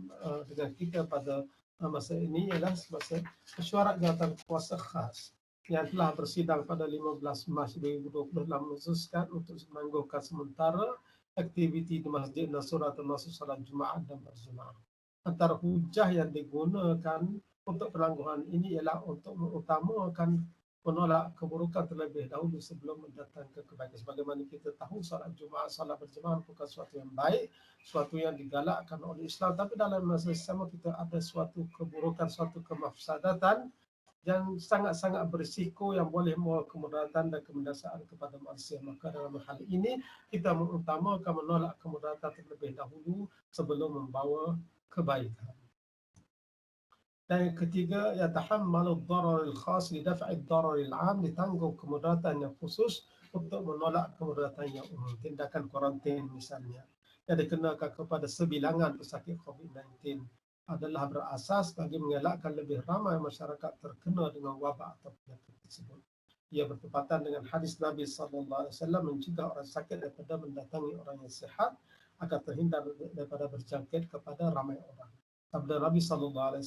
dengan kita pada masa ini ialah semasa mesyuarat jawatan kuasa khas yang telah bersidang pada 15 Mac 2020 telah memutuskan untuk menangguhkan sementara aktiviti di Masjid Nasrullah termasuk salat Jumaat dan berjemaah. Antara hujah yang digunakan untuk penangguhan ini ialah untuk mengutamakan menolak keburukan terlebih dahulu sebelum mendatangkan kebaikan. Sebagaimana kita tahu, salat Jumaat, salat berjemaah bukan suatu yang baik, suatu yang digalakkan oleh Islam, tapi dalam masa sama kita ada suatu keburukan, suatu kemafsadatan yang sangat-sangat berisiko yang boleh membawa kemudaratan dan keminasaan kepada manusia. Maka dalam hal ini kita mengutamakan menolak kemudaratan terlebih dahulu sebelum membawa kebaikan. Dan yang ketiga, yatahammalu ad-darar al-khas li daf'i ad-darar al-'am, ditanggung kemudaratan yang khusus untuk menolak kemudaratan yang umum. Tindakan kuarantin misalnya yang dikenakan kepada sebilangan pesakit COVID-19 adalah berasas bagi mengelakkan lebih ramai masyarakat terkena dengan wabak atau penyakit tersebut. Ia bertepatan dengan hadis Nabi SAW mencegah orang sakit daripada mendatangi orang yang sihat agar terhindar daripada berjangkit kepada ramai orang. Sabda Nabi SAW,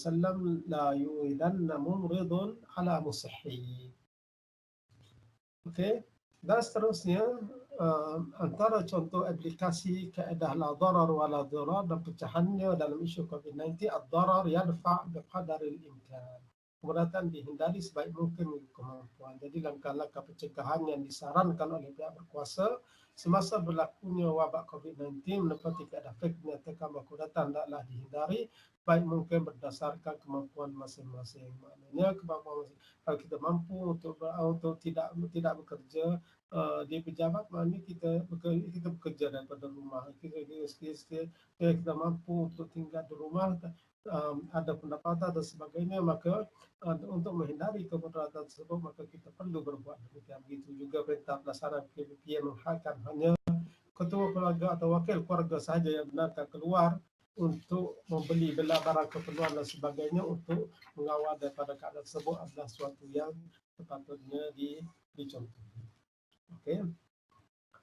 la yu'idanna mumridun ala musihhi. Okey, dan seterusnya antara contoh aplikasi kaedah la darar wa la dirar dan pecahannya dalam isu COVID-19, ad-darar yadfa' biqadaril imkan. Kemudaratan dihindari sebaik mungkin kemampuan. Jadi langkah-langkah pencegahan yang disarankan oleh pihak berkuasa semasa berlakunya wabak COVID-19 menepati kaedah fiqh menyatakan bahawa kemudaratan hendaklah dihindari baik mungkin berdasarkan kemampuan masing-masing. Maknanya kemampuan kalau kita mampu untuk tidak bekerja di pejabat, maknanya kita bekerja daripada rumah. Kita mampu untuk tinggal di rumah, ada pendapatan dan sebagainya, maka untuk menghindari kemudaratan tersebut maka kita perlu berbuat demikian. Begitu juga perintah pelaksanaan PPP yang mengharuskan hanya ketua keluarga atau wakil keluarga sahaja yang benarkan keluar untuk membeli barang keperluan dan sebagainya untuk mengawal daripada keadaan tersebut adalah suatu yang sepatutnya dicontoh. Okey.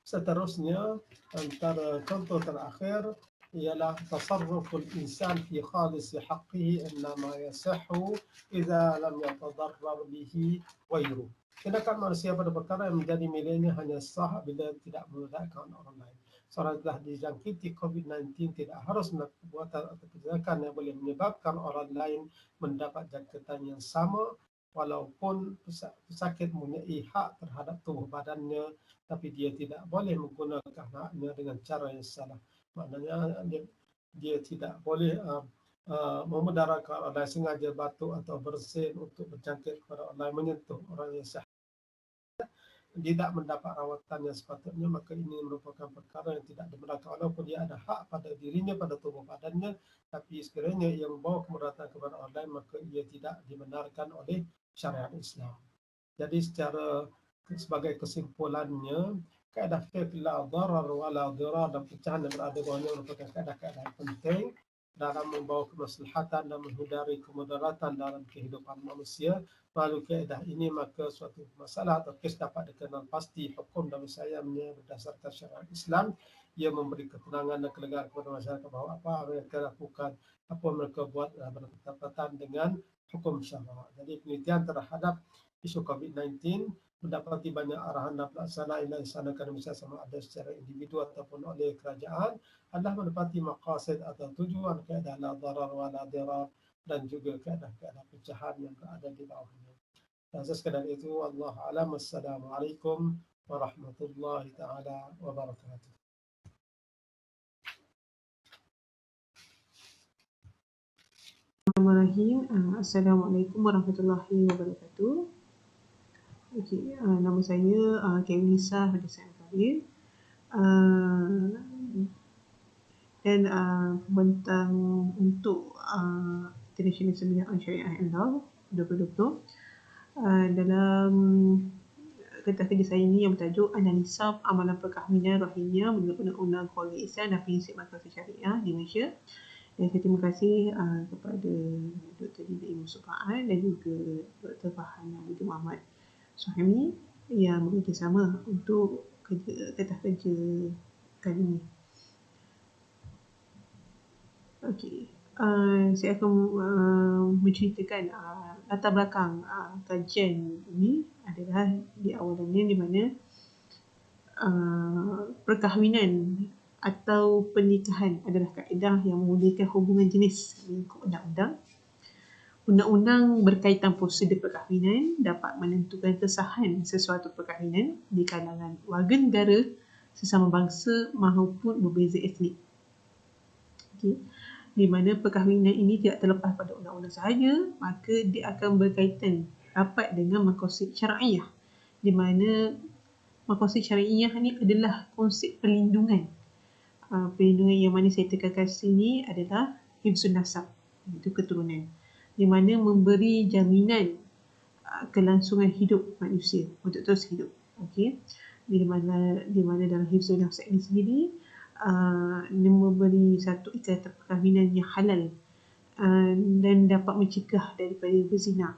Seterusnya, antara contoh terakhir ialah tasarruful insan fi khalis haqqihi innama yasihhu idza lam yatadarrar bihi ghairu. Tindakan manusia pada perkara yang menjadi miliknya hanya sah bila tidak memudaratkan orang lain. Seorang telah dijangkiti COVID-19 tidak harus melakukan perbuatan atau tindakan yang boleh menyebabkan orang lain mendapat jangkitan yang sama, walaupun pesakit mempunyai hak terhadap tubuh badannya, tapi dia tidak boleh menggunakan haknya dengan cara yang salah. Maknanya dia tidak boleh memudaratkan orang lain, sengaja batuk atau bersin untuk berjangkit kepada orang lain, menyentuh orang yang sihat, tidak mendapat rawatan yang sepatutnya, maka ini merupakan perkara yang tidak dibenarkan. Walaupun dia ada hak pada dirinya, pada tubuh badannya, tapi sekiranya ia membawa kemudaratan kepada orang lain, maka ia tidak dibenarkan oleh syariat Islam. Jadi sebagai kesimpulannya, kaedah fiqh la darar wa la dirar dan pecahan yang berada bawahnya merupakan kaedah-kaedah yang penting dalam membawa kemaslahatan dan menghindari kemudaratan dalam kehidupan manusia. Melalui kaedah ini, maka suatu masalah atau kes dapat dikenal pasti hukum dan usahaannya berdasarkan syariat Islam. Ia memberi ketenangan dan kelegaan kepada masyarakat bahawa apa yang mereka lakukan, apa mereka buat bertepatan dengan hukum syarak. Jadi penelitian terhadap isu COVID-19 mendapati banyak arahan dan pelaksanaan yang dilaksanakan misalnya sama ada secara individu ataupun oleh kerajaan adalah mendapati maqasid atau tujuan kaedah la darar wa la dirar dan juga kaedah-kaedah pecahan yang berada di bawahnya. Dan sekadar itu, wallahu a'lam. Wassalamualaikum warahmatullahi taala wabarakatuh. Bismillahirrahmanirrahim. Assalamualaikum warahmatullahi wabarakatuh. Okey, nama saya Kevin Nisa Hadisan Kadir. Dan pembentang untuk International Seminar on Syariah and Law 2020 dalam kertas kerja saya ini yang bertajuk Analisa Amalan Perkahwinan Rohingya menurut Undang-Undang Keluarga Islam dan Prinsip Madrasah Syariah di Malaysia. Dan saya terima kasih kepada Dr. Dina Ibn Subhaan dan juga Dr. Farhana Binti Muhammad Suhaimi yang bekerjasama untuk kertas kerja kali ini. Okey, saya akan menceritakan latar belakang kajian ini adalah di awalannya di mana perkahwinan atau pernikahan adalah kaedah yang memulihkan hubungan jenis mengikut undang-undang. Undang-undang berkaitan prosedur perkahwinan dapat menentukan kesahan sesuatu perkahwinan di kalangan warga negara, sesama bangsa maupun berbeza etnik. Okay. Di mana perkahwinan ini tidak terlepas pada undang-undang sahaja, maka dia akan berkaitan rapat dengan maqasid syar'iyah, di mana maqasid syar'iyah ini adalah konsep perlindungan. Perlindungan yang mana saya tekankan sini adalah hifzun nasab, itu keturunan, di mana memberi jaminan kelangsungan hidup manusia untuk terus hidup. Okey, di mana dalam hifzun nasab ini sendiri memberi satu ikatan perkahwinan yang halal dan dapat mencegah daripada berzina.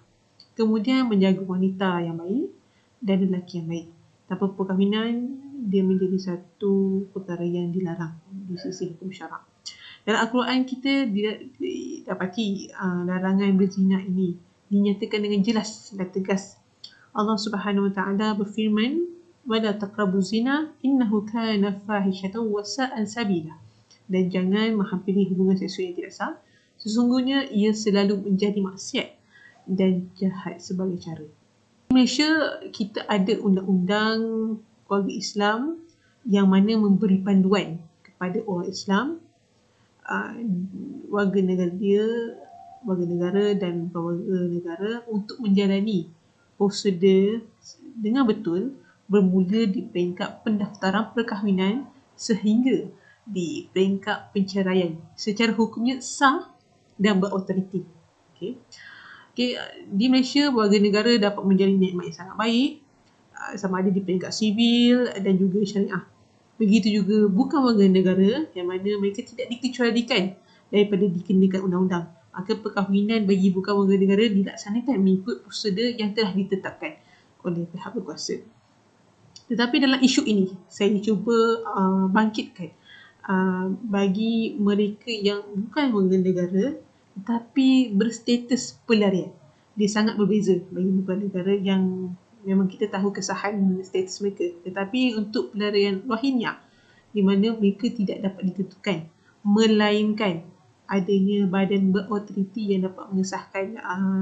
Kemudian menjaga wanita yang baik dan lelaki yang baik. Tanpa perkahwinan, dia menjadi satu perkara yang dilarang di sisi hukum syarak. Dalam Al-Quran kita dapati larangan berzina ini dinyatakan dengan jelas dan tegas. Allah Subhanahu Wa Taala berfirman, "Wala taqrabu zina, innahu kana fahishatan wa sa'a sabila." Dan jangan menghampiri hubungan seksual yang tidak sah. Sesungguhnya ia selalu menjadi maksiat dan jahat sebagai cara. Di Malaysia kita ada undang-undang keluarga Islam yang mana memberi panduan kepada orang Islam, warga negara dan warga negara untuk menjalani prosedur dengan betul, bermula di peringkat pendaftaran perkahwinan sehingga di peringkat penceraian. Secara hukumnya sah dan berautoriti. Okay. Di Malaysia, warga negara dapat menjalani nikmat yang sangat baik, sama ada di peringkat sivil dan juga syariah. Begitu juga bukan warga negara yang mana mereka tidak dikecualikan daripada dikenakan undang-undang. Maka perkahwinan bagi bukan warga negara dilaksanakan mengikut prosedur yang telah ditetapkan oleh pihak berkuasa. Tetapi dalam isu ini, saya cuba bangkitkan bagi mereka yang bukan warga negara tetapi berstatus pelarian. Dia sangat berbeza bagi warga negara yang memang kita tahu kesahan status mereka. Tetapi untuk pelarian Rohingya, di mana mereka tidak dapat ditentukan, melainkan adanya badan berautoriti yang dapat mengesahkan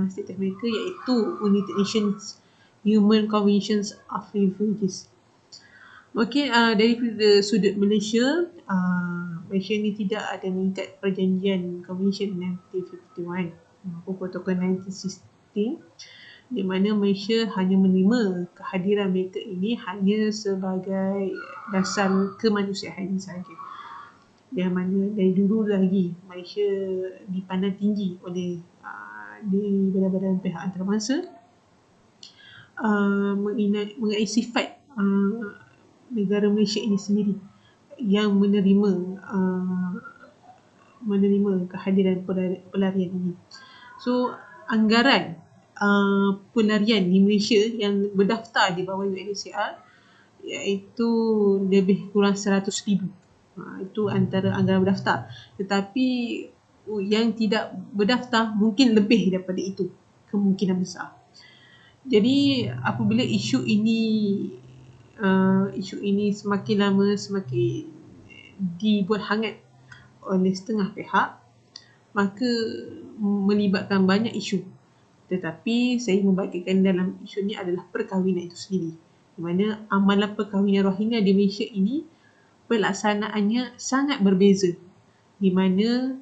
status mereka, iaitu United Nations Human Convention of Refugees. Okey, dari sudut Malaysia, Malaysia ni tidak ada mengikat perjanjian Convention 1951 maupun Protokol 1916, di mana Malaysia hanya menerima kehadiran mereka ini hanya sebagai dasar kemanusiaan sahaja. Yang mana dari dulu lagi Malaysia dipandang tinggi oleh di badan-badan pihak antarabangsa mengenai sifat negara Malaysia ini sendiri yang menerima kehadiran pelarian ini. So anggaran pelarian di Malaysia yang berdaftar di bawah UNHCR iaitu lebih kurang 100,000. Itu antara anggaran berdaftar. Tetapi yang tidak berdaftar mungkin lebih daripada itu, kemungkinan besar. Jadi apabila isu ini semakin lama semakin dibuat hangat oleh setengah pihak, maka melibatkan banyak isu. Tetapi saya membagikan dalam isu ini adalah perkahwinan itu sendiri, di mana amalan perkahwinan Rohingya di Malaysia ini pelaksanaannya sangat berbeza, di mana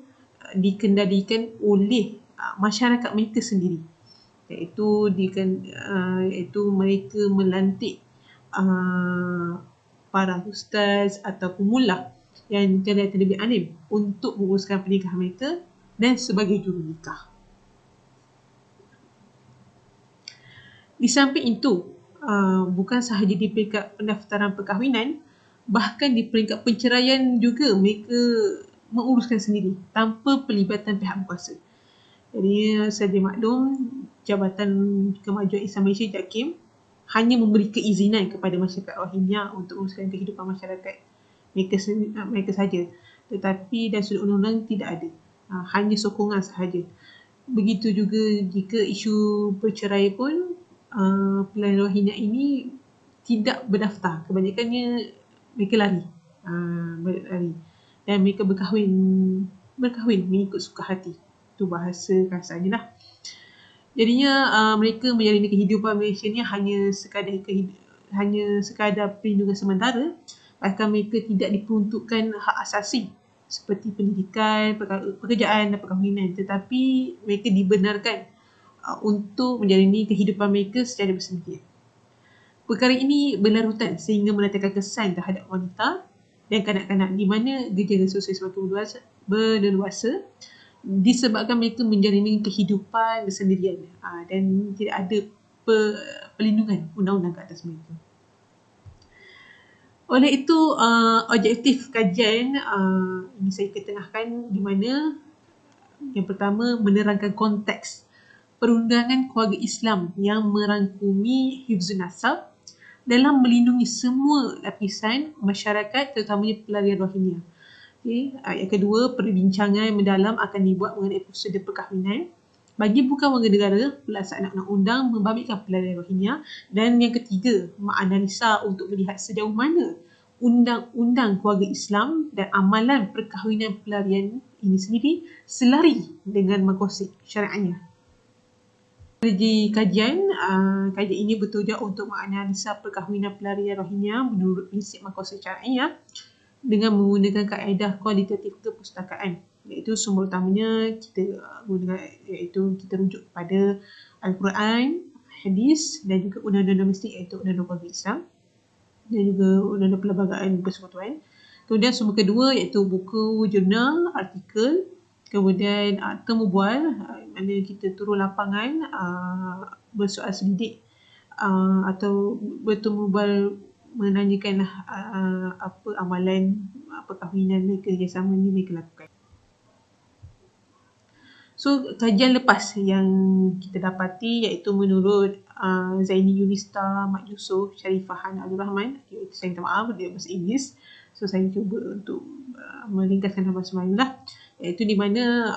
dikendalikan oleh masyarakat mereka sendiri, iaitu mereka melantik para ustaz ataupun mullah yang terlebih alim untuk menguruskan pernikahan mereka dan sebagai juru nikah. Di samping itu, bukan sahaja di peringkat pendaftaran perkahwinan, bahkan di peringkat penceraian juga mereka menguruskan sendiri tanpa pelibatan pihak berkuasa. Jadi sedia maklum, Jabatan Kemajuan Islam Malaysia JAKIM hanya memberi keizinan kepada masyarakat Rohingya untuk menguruskan kehidupan masyarakat mereka saja. Tetapi dari sudut undang-undang tidak ada, hanya sokongan sahaja. Begitu juga jika isu bercerai pun, pelarian Rohingya ini tidak berdaftar. Kebanyakannya mereka lari dan mereka berkahwin mengikut suka hati. Itu bahasa kasarnya lah. Jadinya mereka menjalani kehidupan Malaysia ni hanya sekadar perlindungan sementara. Bahkan mereka tidak diperuntukkan hak asasi seperti pendidikan, pekerjaan dan perkahwinan. Tetapi mereka dibenarkan untuk menjalani kehidupan mereka secara bersendirian. Perkara ini berlarutan sehingga mendatangkan kesan terhadap wanita dan kanak-kanak, di mana gejala sosial semakin berleluasa disebabkan mereka menjalani kehidupan bersendirian dan tidak ada perlindungan undang-undang ke atas mereka. Oleh itu, objektif kajian ini saya ketengahkan, di mana yang pertama menerangkan konteks perundangan keluarga Islam yang merangkumi hifzun nasab dalam melindungi semua lapisan masyarakat, terutamanya pelarian Rohingya. Okay. Yang kedua, perbincangan mendalam akan dibuat mengenai prosedur perkahwinan bagi bukan warga negara, pelaksanaan undang-undang membabitkan pelarian Rohingya. Dan yang ketiga, menganalisa untuk melihat sejauh mana undang-undang keluarga Islam dan amalan perkahwinan pelarian ini sendiri selari dengan maqasid syariahnya. Strategi kajian ini bertujuan untuk menganalisa perkahwinan pelarian Rohingya menurut prinsip maqasid syariah dengan menggunakan kaedah kualitatif kepustakaan, iaitu sumber utamanya kita rujuk kepada Al-Quran, hadis dan juga undang-undang domestik, iaitu undang-undang keluarga Islam dan juga undang-undang pelbagai persekutuan. Kemudian sumber kedua iaitu buku, jurnal, artikel. Kemudian temu bual, mana kita turun lapangan bersoal selidik atau bertemu bual menanyakanlah apa amalan perkahwinan mereka yang sama ni mereka lakukan. So kajian lepas yang kita dapati iaitu menurut Zaini Yunista, Mak Yusof, Sharifah Han Abdul Rahman, iaitu saya minta maaf dia bahasa Inggeris. So So saya cuba untuk meringkaskan dalam bahasa Melayu lah, iaitu di mana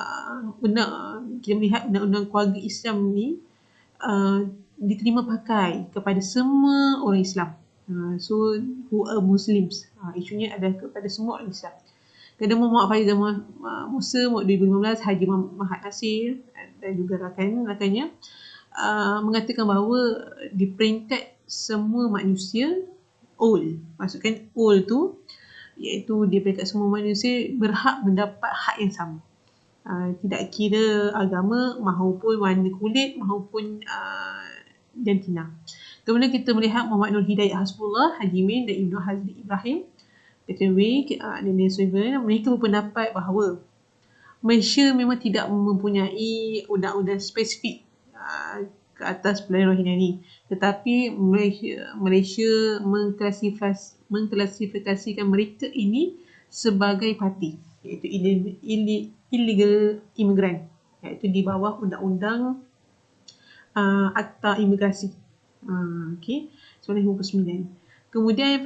kita melihat undang-undang keluarga Islam ni diterima pakai kepada semua orang Islam. So who are Muslims, isunya adalah kepada semua orang Islam. Kedua Muhammad Faizal Musa 2015, Haji Mahat Nasir dan juga rakan-rakannya mengatakan bahawa di peringkat semua manusia, all, maksudkan all tu iaitu di peringkat semua manusia berhak mendapat hak yang sama, tidak kira agama maupun warna kulit maupun jantina. Kemudian kita melihat Muhammad Nur Hidayat Hasbullah, Haji Min dan Ibnu Hazmi Ibrahim, Peter Wig dan Nelson Ibrahim, mereka berpendapat bahawa Malaysia memang tidak mempunyai undang-undang spesifik ke atas pelayan Rohingya ni, tetapi Malaysia mengklasifikasikan mereka ini sebagai parti, iaitu illegal immigrant, iaitu di bawah undang-undang Akta Imigrasi. Okey, 1959. Kemudian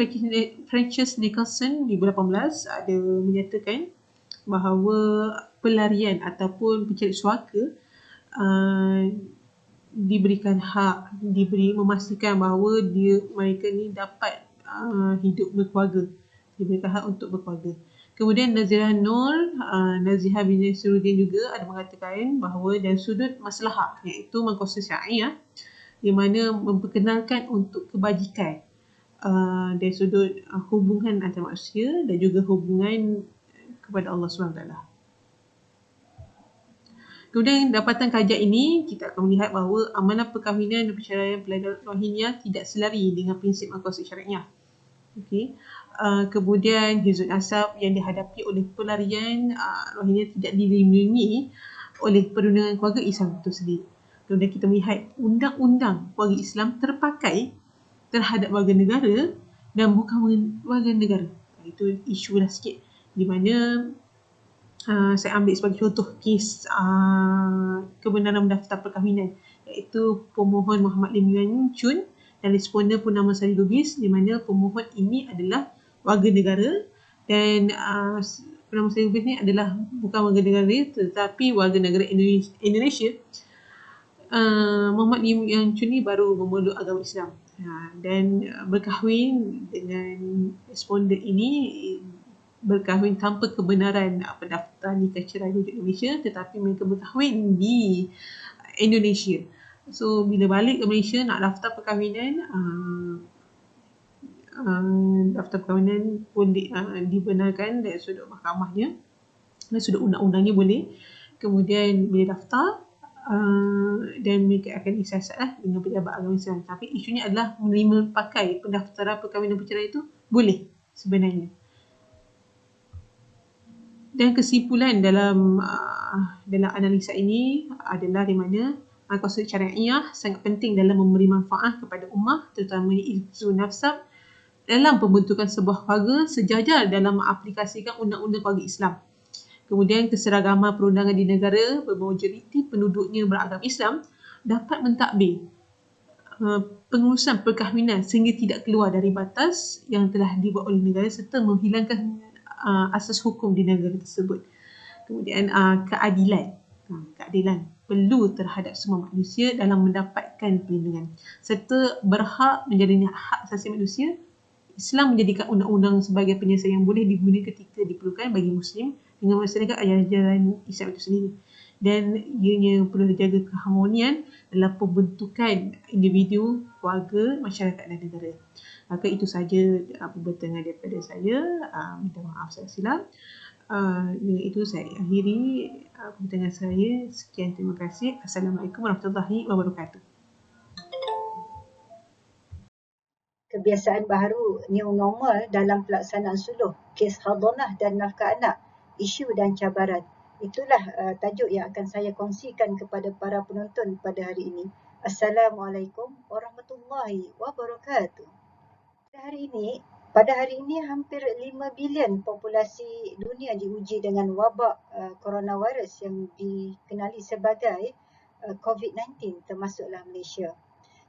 Frances Nicholson 2018 ada menyatakan bahawa pelarian ataupun pencari suaka diberikan hak, memastikan bahawa mereka ni dapat hidup berkeluarga, diberikan hak untuk berkeluarga. Kemudian Nazirah Nur, Nazihah bin Nasruddin juga ada mengatakan bahawa dari sudut maslahah, iaitu mengkonsep syariah, di mana memperkenalkan untuk kebajikan dari sudut hubungan antara manusia dan juga hubungan kepada Allah SWT. Kemudian dapatan kajian ini kita akan melihat bahawa amalan perkahwinan dan perceraian pelayan Rohingya tidak selari dengan prinsip maqasid syariah. Okey. Kemudian hizbun nasab yang dihadapi oleh pelarian Rohingya tidak dilindungi oleh perundangan keluarga Islam itu sendiri. Kemudian kita melihat undang-undang keluarga Islam terpakai terhadap warga negara dan bukan warga negara. Itu isu dah sikit, di mana saya ambil sebagai contoh kes kebenaran daftar perkahwinan, iaitu pemohon Muhammad Lim Yuan Chun dan responden Purnama Sari Lubis, di mana pemohon ini adalah warga negara dan Purnama Sari Lubis ni adalah bukan warga negara tetapi warga negara Indonesia. Muhammad Lim Yuan Chun ni baru memeluk agama Islam dan berkahwin dengan responden ini, berkahwin tanpa kebenaran pendaftaran nikah cerai wujud Indonesia, tetapi mereka berkahwin di Indonesia. So bila balik ke Malaysia nak daftar perkahwinan, daftar perkahwinan pun dibenarkan dari sudut mahkamahnya, dari sudut undang-undangnya boleh. Kemudian bila daftar dan mereka akan disiasat dengan pejabat agama Islam. Tapi isunya adalah menerima pakai pendaftaran perkahwinan perceraian itu boleh sebenarnya. Dan kesimpulan dalam analisa ini adalah di mana maqasid syariah sangat penting dalam memberi manfaat kepada ummah, terutamanya hizbun nasab, dalam pembentukan sebuah keluarga sejajar dalam mengaplikasikan undang-undang keluarga Islam. Kemudian keseragaman perundangan di negara bermajoriti penduduknya beragama Islam dapat mentadbir pengurusan perkahwinan sehingga tidak keluar dari batas yang telah dibuat oleh negara serta menghilangkan asas hukum di negara tersebut. Kemudian keadilan perlu terhadap semua manusia dalam mendapatkan perlindungan serta berhak menjadi hak asasi manusia. Islam menjadikan undang-undang sebagai penyelesaian yang boleh digunakan ketika diperlukan bagi Muslim dengan melaksanakan ajaran Islam itu sendiri, dan ianya perlu dijaga keharmonian dalam pembentukan individu, keluarga, masyarakat dan negara. Maka itu sahaja perbuatan daripada saya. Minta maaf saya silap. Dengan itu saya akhiri perbuatan saya. Sekian, terima kasih. Assalamualaikum warahmatullahi wabarakatuh. Kebiasaan baru new normal dalam pelaksanaan suluh, kes hadanah dan nafkah anak, isu dan cabaran. Itulah tajuk yang akan saya kongsikan kepada para penonton pada hari ini. Assalamualaikum warahmatullahi wabarakatuh. Pada hari ini hampir 5 bilion populasi dunia diuji dengan wabak coronavirus yang dikenali sebagai COVID-19, termasuklah Malaysia.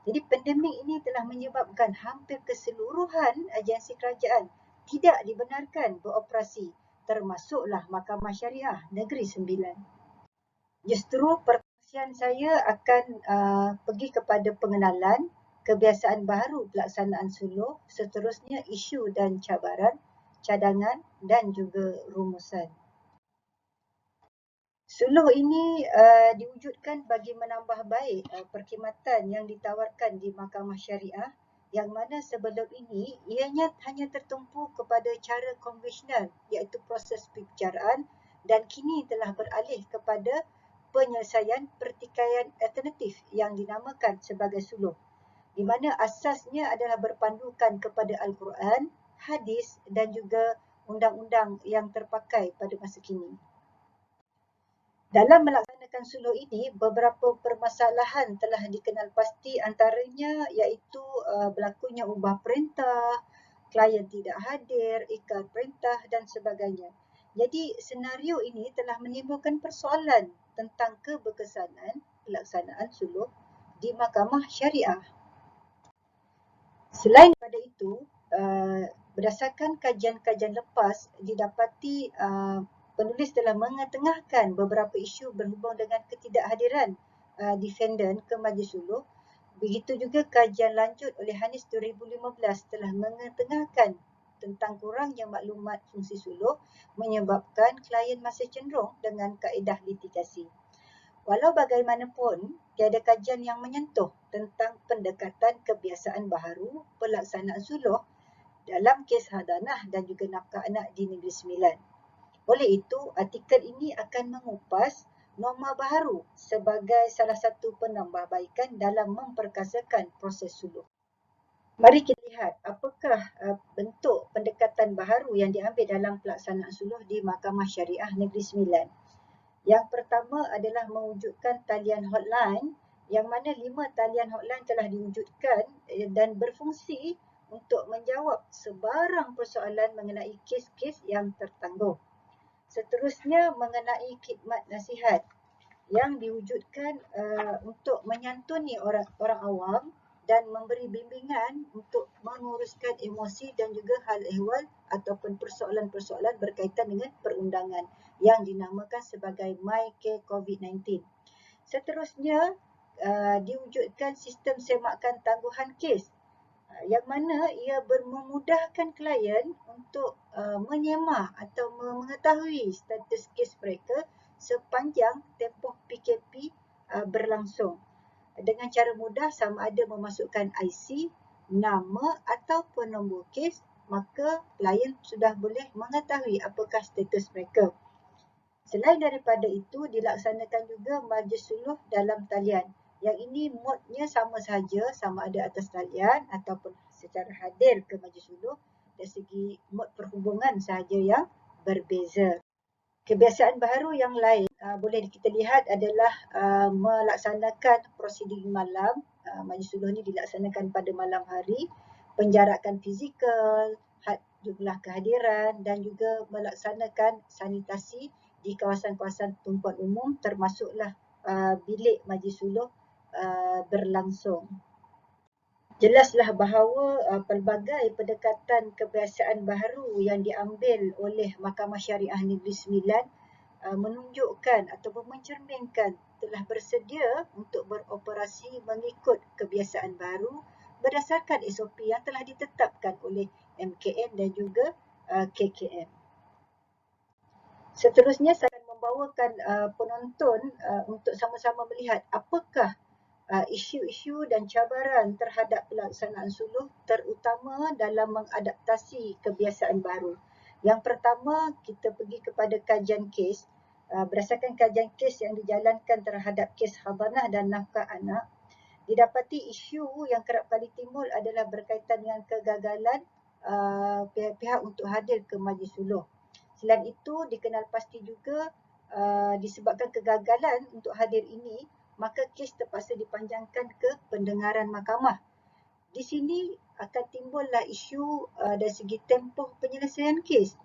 Jadi pandemik ini telah menyebabkan hampir keseluruhan agensi kerajaan tidak dibenarkan beroperasi, termasuklah Mahkamah Syariah Negeri Sembilan. Justru perkongsian saya akan pergi kepada pengenalan kebiasaan baharu pelaksanaan suluh, seterusnya isu dan cabaran, cadangan dan juga rumusan. Suluh ini diwujudkan bagi menambah baik perkhidmatan yang ditawarkan di Mahkamah Syariah, yang mana sebelum ini ianya hanya tertumpu kepada cara konvensional iaitu proses perbicaraan, dan kini telah beralih kepada penyelesaian pertikaian alternatif yang dinamakan sebagai suluh, di mana asasnya adalah berpandukan kepada Al-Quran, hadis dan juga undang-undang yang terpakai pada masa kini. Dalam melaksanakan suluh ini, beberapa permasalahan telah dikenal pasti, antaranya iaitu berlakunya ubah perintah, klien tidak hadir, ikrar perintah dan sebagainya. Jadi senario ini telah menimbulkan persoalan tentang keberkesanan pelaksanaan suluh di Mahkamah Syariah. Selain daripada itu, berdasarkan kajian-kajian lepas, didapati penulis telah mengetengahkan beberapa isu berhubung dengan ketidakhadiran defendant ke majlis suluh. Begitu juga kajian lanjut oleh Hanis 2015 telah mengetengahkan tentang kurangnya maklumat fungsi suluh menyebabkan klien masih cenderung dengan kaedah litigasi. Walau bagaimanapun, tiada kajian yang menyentuh tentang pendekatan kebiasaan baharu pelaksanaan suluh dalam kes hadanah dan juga nafkah anak di Negeri Sembilan. Oleh itu, artikel ini akan mengupas norma baharu sebagai salah satu penambahbaikan dalam memperkasakan proses suluh. Mari kita lihat apakah bentuk pendekatan baharu yang diambil dalam pelaksanaan suluh di Mahkamah Syariah Negeri Sembilan. Yang pertama adalah mewujudkan talian hotline, yang mana 5 talian hotline telah diwujudkan dan berfungsi untuk menjawab sebarang persoalan mengenai kes-kes yang tertangguh. Seterusnya mengenai khidmat nasihat yang diwujudkan untuk menyantuni orang awam dan memberi bimbingan untuk menguruskan emosi dan juga hal ehwal ataupun persoalan-persoalan berkaitan dengan perundangan yang dinamakan sebagai MyCare COVID-19. Seterusnya diwujudkan sistem semakan tangguhan kes, yang mana ia memudahkan klien untuk menyemak atau mengetahui status kes mereka sepanjang tempoh PKP berlangsung. Dengan cara mudah, sama ada memasukkan IC, nama ataupun nombor kes, maka klien sudah boleh mengetahui apakah status mereka. Selain daripada itu, dilaksanakan juga majlis suluh dalam talian. Yang ini modnya sama sahaja, sama ada atas talian ataupun secara hadir ke majlis suluh, dari segi mod perhubungan sahaja yang berbeza. Kebiasaan baharu yang lain boleh kita lihat adalah melaksanakan prosedur malam. Majlis suluh ini dilaksanakan pada malam hari, penjarakan fizikal, jumlah kehadiran dan juga melaksanakan sanitasi di kawasan-kawasan tumpuan umum, termasuklah bilik majlis suluh berlangsung. Jelaslah bahawa pelbagai pendekatan kebiasaan baharu yang diambil oleh Mahkamah Syariah Negeri Sembilan menunjukkan ataupun mencerminkan telah bersedia untuk beroperasi mengikut kebiasaan baru berdasarkan SOP yang telah ditetapkan oleh MKN dan juga KKM. Seterusnya saya akan membawakan penonton untuk sama-sama melihat apakah isu-isu dan cabaran terhadap pelaksanaan suluh, terutama dalam mengadaptasi kebiasaan baru. Yang pertama, kita pergi kepada kajian kes. Berdasarkan kajian kes yang dijalankan terhadap kes hadanah dan nafkah anak, didapati isu yang kerap kali timbul adalah berkaitan dengan kegagalan pihak-pihak untuk hadir ke majlis suluh. Selain itu, dikenal pasti juga disebabkan kegagalan untuk hadir ini, maka kes terpaksa dipanjangkan ke pendengaran mahkamah. Di sini akan timbullah isu dari segi tempoh penyelesaian kes.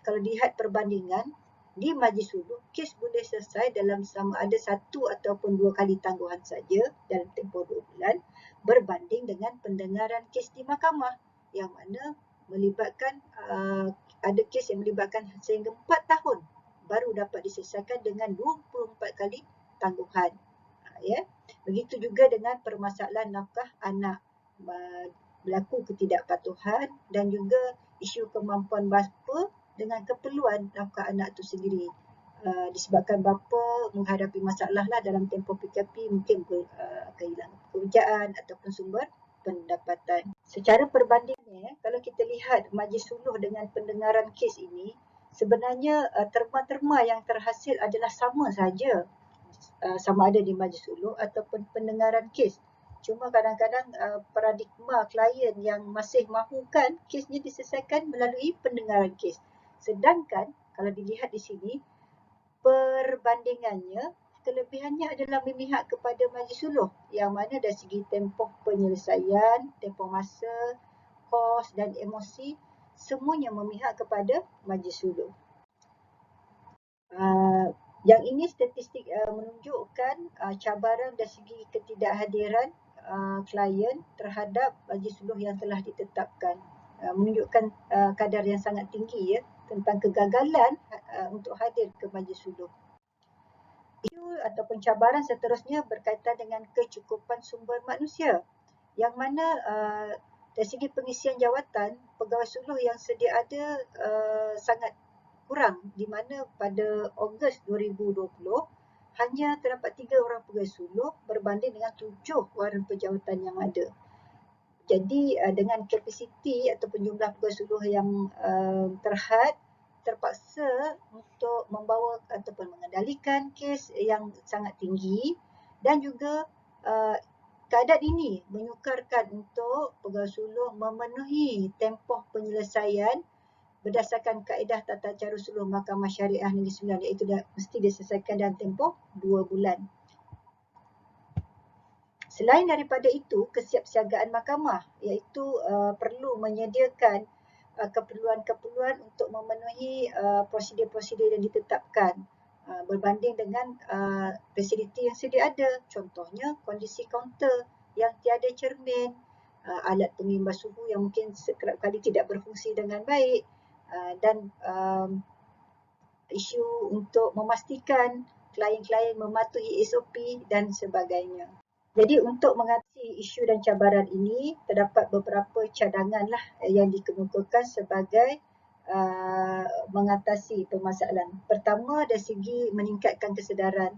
Kalau dilihat perbandingan, di majlis suluh, kes boleh selesai dalam sama ada 1 ataupun 2 kali tangguhan saja dalam tempoh 2 bulan, berbanding dengan pendengaran kes di mahkamah, yang mana melibatkan ada kes yang melibatkan sehingga 4 tahun baru dapat diselesaikan dengan 24 kali tangguhan. Ya. Begitu juga dengan permasalahan nafkah anak, berlaku ketidakpatuhan dan juga isu kemampuan bapa dengan keperluan nafkah anak itu sendiri. Disebabkan bapa menghadapi masalah lah dalam tempoh PKP, mungkin kehilangan pekerjaan ataupun sumber pendapatan. Secara perbandingannya, kalau kita lihat majlis suluh dengan pendengaran kes ini, sebenarnya terma-terma yang terhasil adalah sama saja, sama ada di majlis suluh ataupun pendengaran kes. Cuma kadang-kadang paradigma klien yang masih mahukan kesnya diselesaikan melalui pendengaran kes. Sedangkan kalau dilihat di sini, perbandingannya, kelebihannya adalah memihak kepada majlis suluh, yang mana dari segi tempoh penyelesaian, tempoh masa, kos dan emosi, semuanya memihak kepada majlis suluh. Yang ini statistik menunjukkan cabaran dari segi ketidakhadiran klien terhadap majlis suluh yang telah ditetapkan, menunjukkan kadar yang sangat tinggi ya tentang kegagalan untuk hadir ke majlis suluh. Isu ataupun cabaran seterusnya berkaitan dengan kecukupan sumber manusia, yang mana dari segi pengisian jawatan, pegawai suluh yang sedia ada sangat kurang, di mana pada Ogos 2020 hanya terdapat 3 orang pegawai suluh berbanding dengan 7 waran pejawatan yang ada. Jadi dengan kapasiti ataupun jumlah pegawai suluh yang terhad, terpaksa untuk membawa ataupun mengendalikan kes yang sangat tinggi, dan juga keadaan ini menyukarkan untuk pegawai suluh memenuhi tempoh penyelesaian berdasarkan kaedah tata cara suluh Mahkamah Syariah Negeri Sembilan, iaitu mesti diselesaikan dalam tempoh 2 bulan. Selain daripada itu, kesiapsiagaan mahkamah iaitu perlu menyediakan keperluan-keperluan untuk memenuhi prosedur-prosedur yang ditetapkan berbanding dengan fasiliti yang sedia ada. Contohnya kondisi kaunter yang tiada cermin, alat pengimbas suhu yang mungkin kerap kali tidak berfungsi dengan baik, dan isu untuk memastikan klien-klien mematuhi SOP dan sebagainya. Jadi untuk mengatasi isu dan cabaran ini, terdapat beberapa cadangan lah yang dikemukakan sebagai mengatasi permasalahan. Pertama, dari segi meningkatkan kesedaran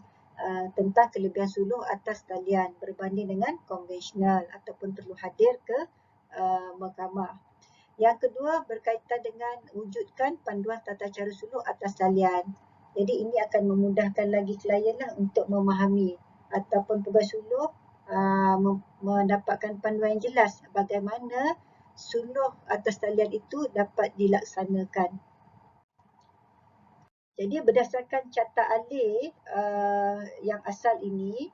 tentang kelebihan suluh atas talian berbanding dengan konvensional ataupun perlu hadir ke mahkamah. Yang kedua, berkaitan dengan wujudkan panduan tata cara suluh atas talian. Jadi ini akan memudahkan lagi klien lah untuk memahami ataupun pegawai suluh mendapatkan panduan yang jelas bagaimana suluh atas talian itu dapat dilaksanakan. Jadi berdasarkan carta alih yang asal ini,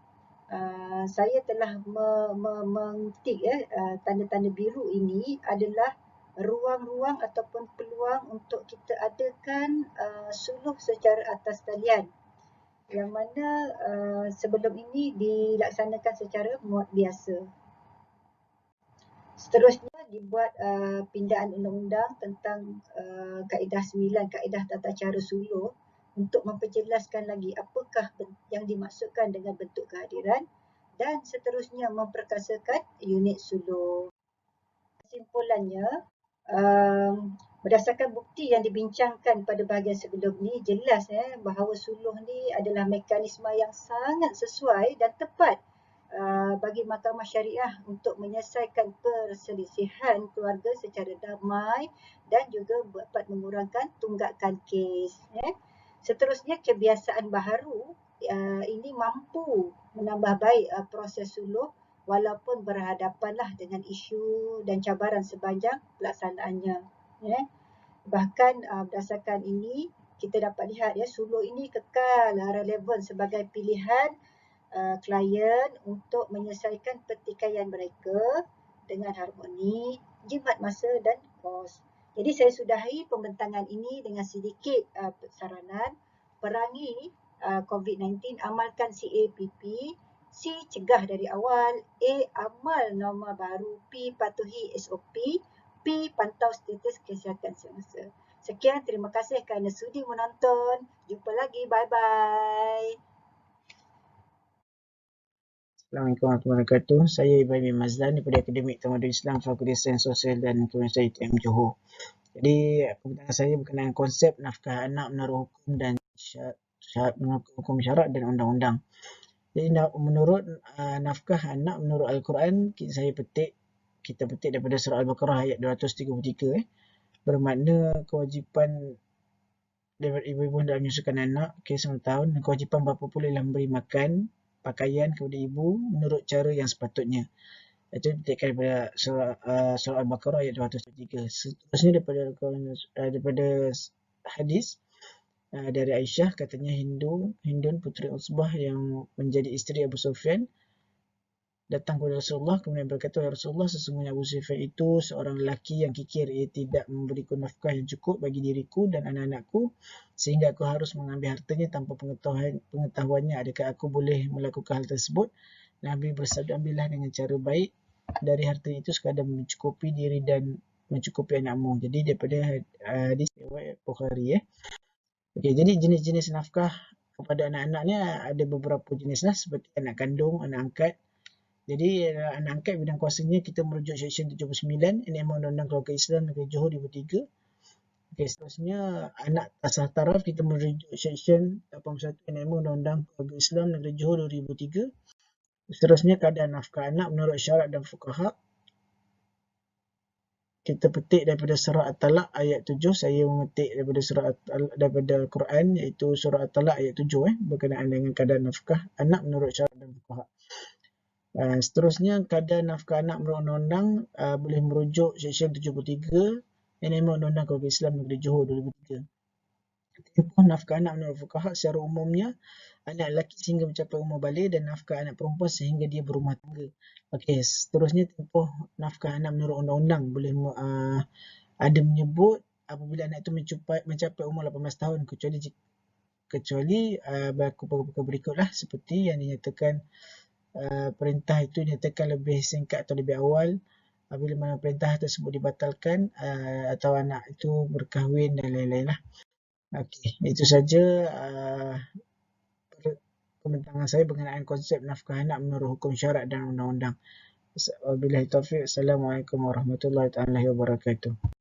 saya telah mengetik tanda-tanda biru ini adalah ruang-ruang ataupun peluang untuk kita adakan suluh secara atas talian, yang mana sebelum ini dilaksanakan secara muat biasa. Seterusnya dibuat pindaan undang-undang tentang kaedah 9, kaedah tata cara suluh, untuk memperjelaskan lagi apakah yang dimaksudkan dengan bentuk kehadiran, dan seterusnya memperkasakan unit suluh. Kesimpulannya, berdasarkan bukti yang dibincangkan pada bahagian sebelum ni, jelas bahawa suluh ni adalah mekanisme yang sangat sesuai dan tepat bagi Mahkamah Syariah untuk menyelesaikan perselisihan keluarga secara damai dan juga dapat mengurangkan tunggakan kes. Seterusnya, kebiasaan baharu ini mampu menambah baik proses suluh walaupun berhadapanlah dengan isu dan cabaran sepanjang pelaksanaannya. Bahkan berdasarkan ini, kita dapat lihat suluh ini kekal relevan sebagai pilihan klien untuk menyelesaikan pertikaian mereka dengan harmoni, jimat masa dan kos. Jadi saya sudahi pembentangan ini dengan sedikit saranan: perangi COVID-19, amalkan CAPP, C, cegah dari awal, A, amal norma baru, P, patuhi SOP, P. Pantau status kesihatan semasa. Sekian, terima kasih kerana sudi menonton. Jumpa lagi, bye-bye. Assalamualaikum warahmatullahi wabarakatuh. Saya Ibrahim Mazlan daripada Akademik Tamadun Islam Fakulti Sains Sosial dan Komunikasi ITM Johor. Jadi, pembincangan saya berkenaan konsep nafkah anak menurut hukum dan hukum syarak dan undang-undang. Jadi, menurut nafkah anak menurut Al-Quran, kita petik daripada surah Al-Baqarah ayat 233. Bermakna kewajipan daripada ibu-ibu dalam menyusukan anak, 9 tahun, dan kewajipan bapa pula dalam memberi makan, pakaian kepada ibu menurut cara yang sepatutnya. Itu dipetikkan daripada surah Al-Baqarah ayat 203. Seterusnya daripada hadis dari Aisyah, katanya Hindun puteri Utsbah yang menjadi isteri Abu Sufyan datang kepada Rasulullah, kemudian berkata, "Ya Rasulullah, sesungguhnya Abu Sufyan itu seorang lelaki yang kikir, ia tidak memberiku nafkah yang cukup bagi diriku dan anak-anakku sehingga aku harus mengambil hartanya tanpa pengetahuannya. Adakah aku boleh melakukan hal tersebut?" Nabi bersabda, "Ambillah dengan cara baik dari hartanya itu sekadar mencukupi diri dan mencukupi anakmu." Jadi daripada hadis riwayat Bukhari. Okey, jadi jenis-jenis nafkah kepada anak-anak ni ada beberapa jenis lah, seperti anak kandung, anak angkat. Jadi anak angkat bidang kuasanya kita merujuk Seksyen 79 NMA Undang-Undang Keluarga Islam Negeri Johor 2003. Okey, seterusnya anak tasah taraf kita merujuk Seksyen 81 NMA Undang-Undang Keluarga Islam Negeri Johor 2003. Seterusnya keadaan nafkah anak menurut syarak dan fuqaha. Kita petik daripada surah At-Talaq ayat 7. Saya memetik daripada Quran, iaitu surah At-Talaq ayat 7 berkenaan dengan keadaan nafkah anak menurut syarak dan fuqaha. Seterusnya keadaan nafkah anak menurut undang-undang boleh merujuk Seksyen 73 NMA Undang-Undang Keluarga Islam Negeri Johor 2003. Tempoh nafkah anak menurut fuqaha secara umumnya anak lelaki sehingga mencapai umur balik dan nafkah anak perempuan sehingga dia berumah tangga. Okey, seterusnya tempoh nafkah anak menurut undang-undang boleh ada menyebut apabila anak itu mencapai umur 18 tahun kecuali berlaku perkara berikutlah, seperti yang dinyatakan perintah itu dinyatakan lebih singkat atau lebih awal apabila mana perintah tersebut dibatalkan atau anak itu berkahwin dan lain-lain lah. Okey, itu saja pembincangan saya berkenaan konsep nafkah anak menurut hukum syarak dan undang-undang. Wabillahi taufiq. Assalamualaikum warahmatullahi wabarakatuh.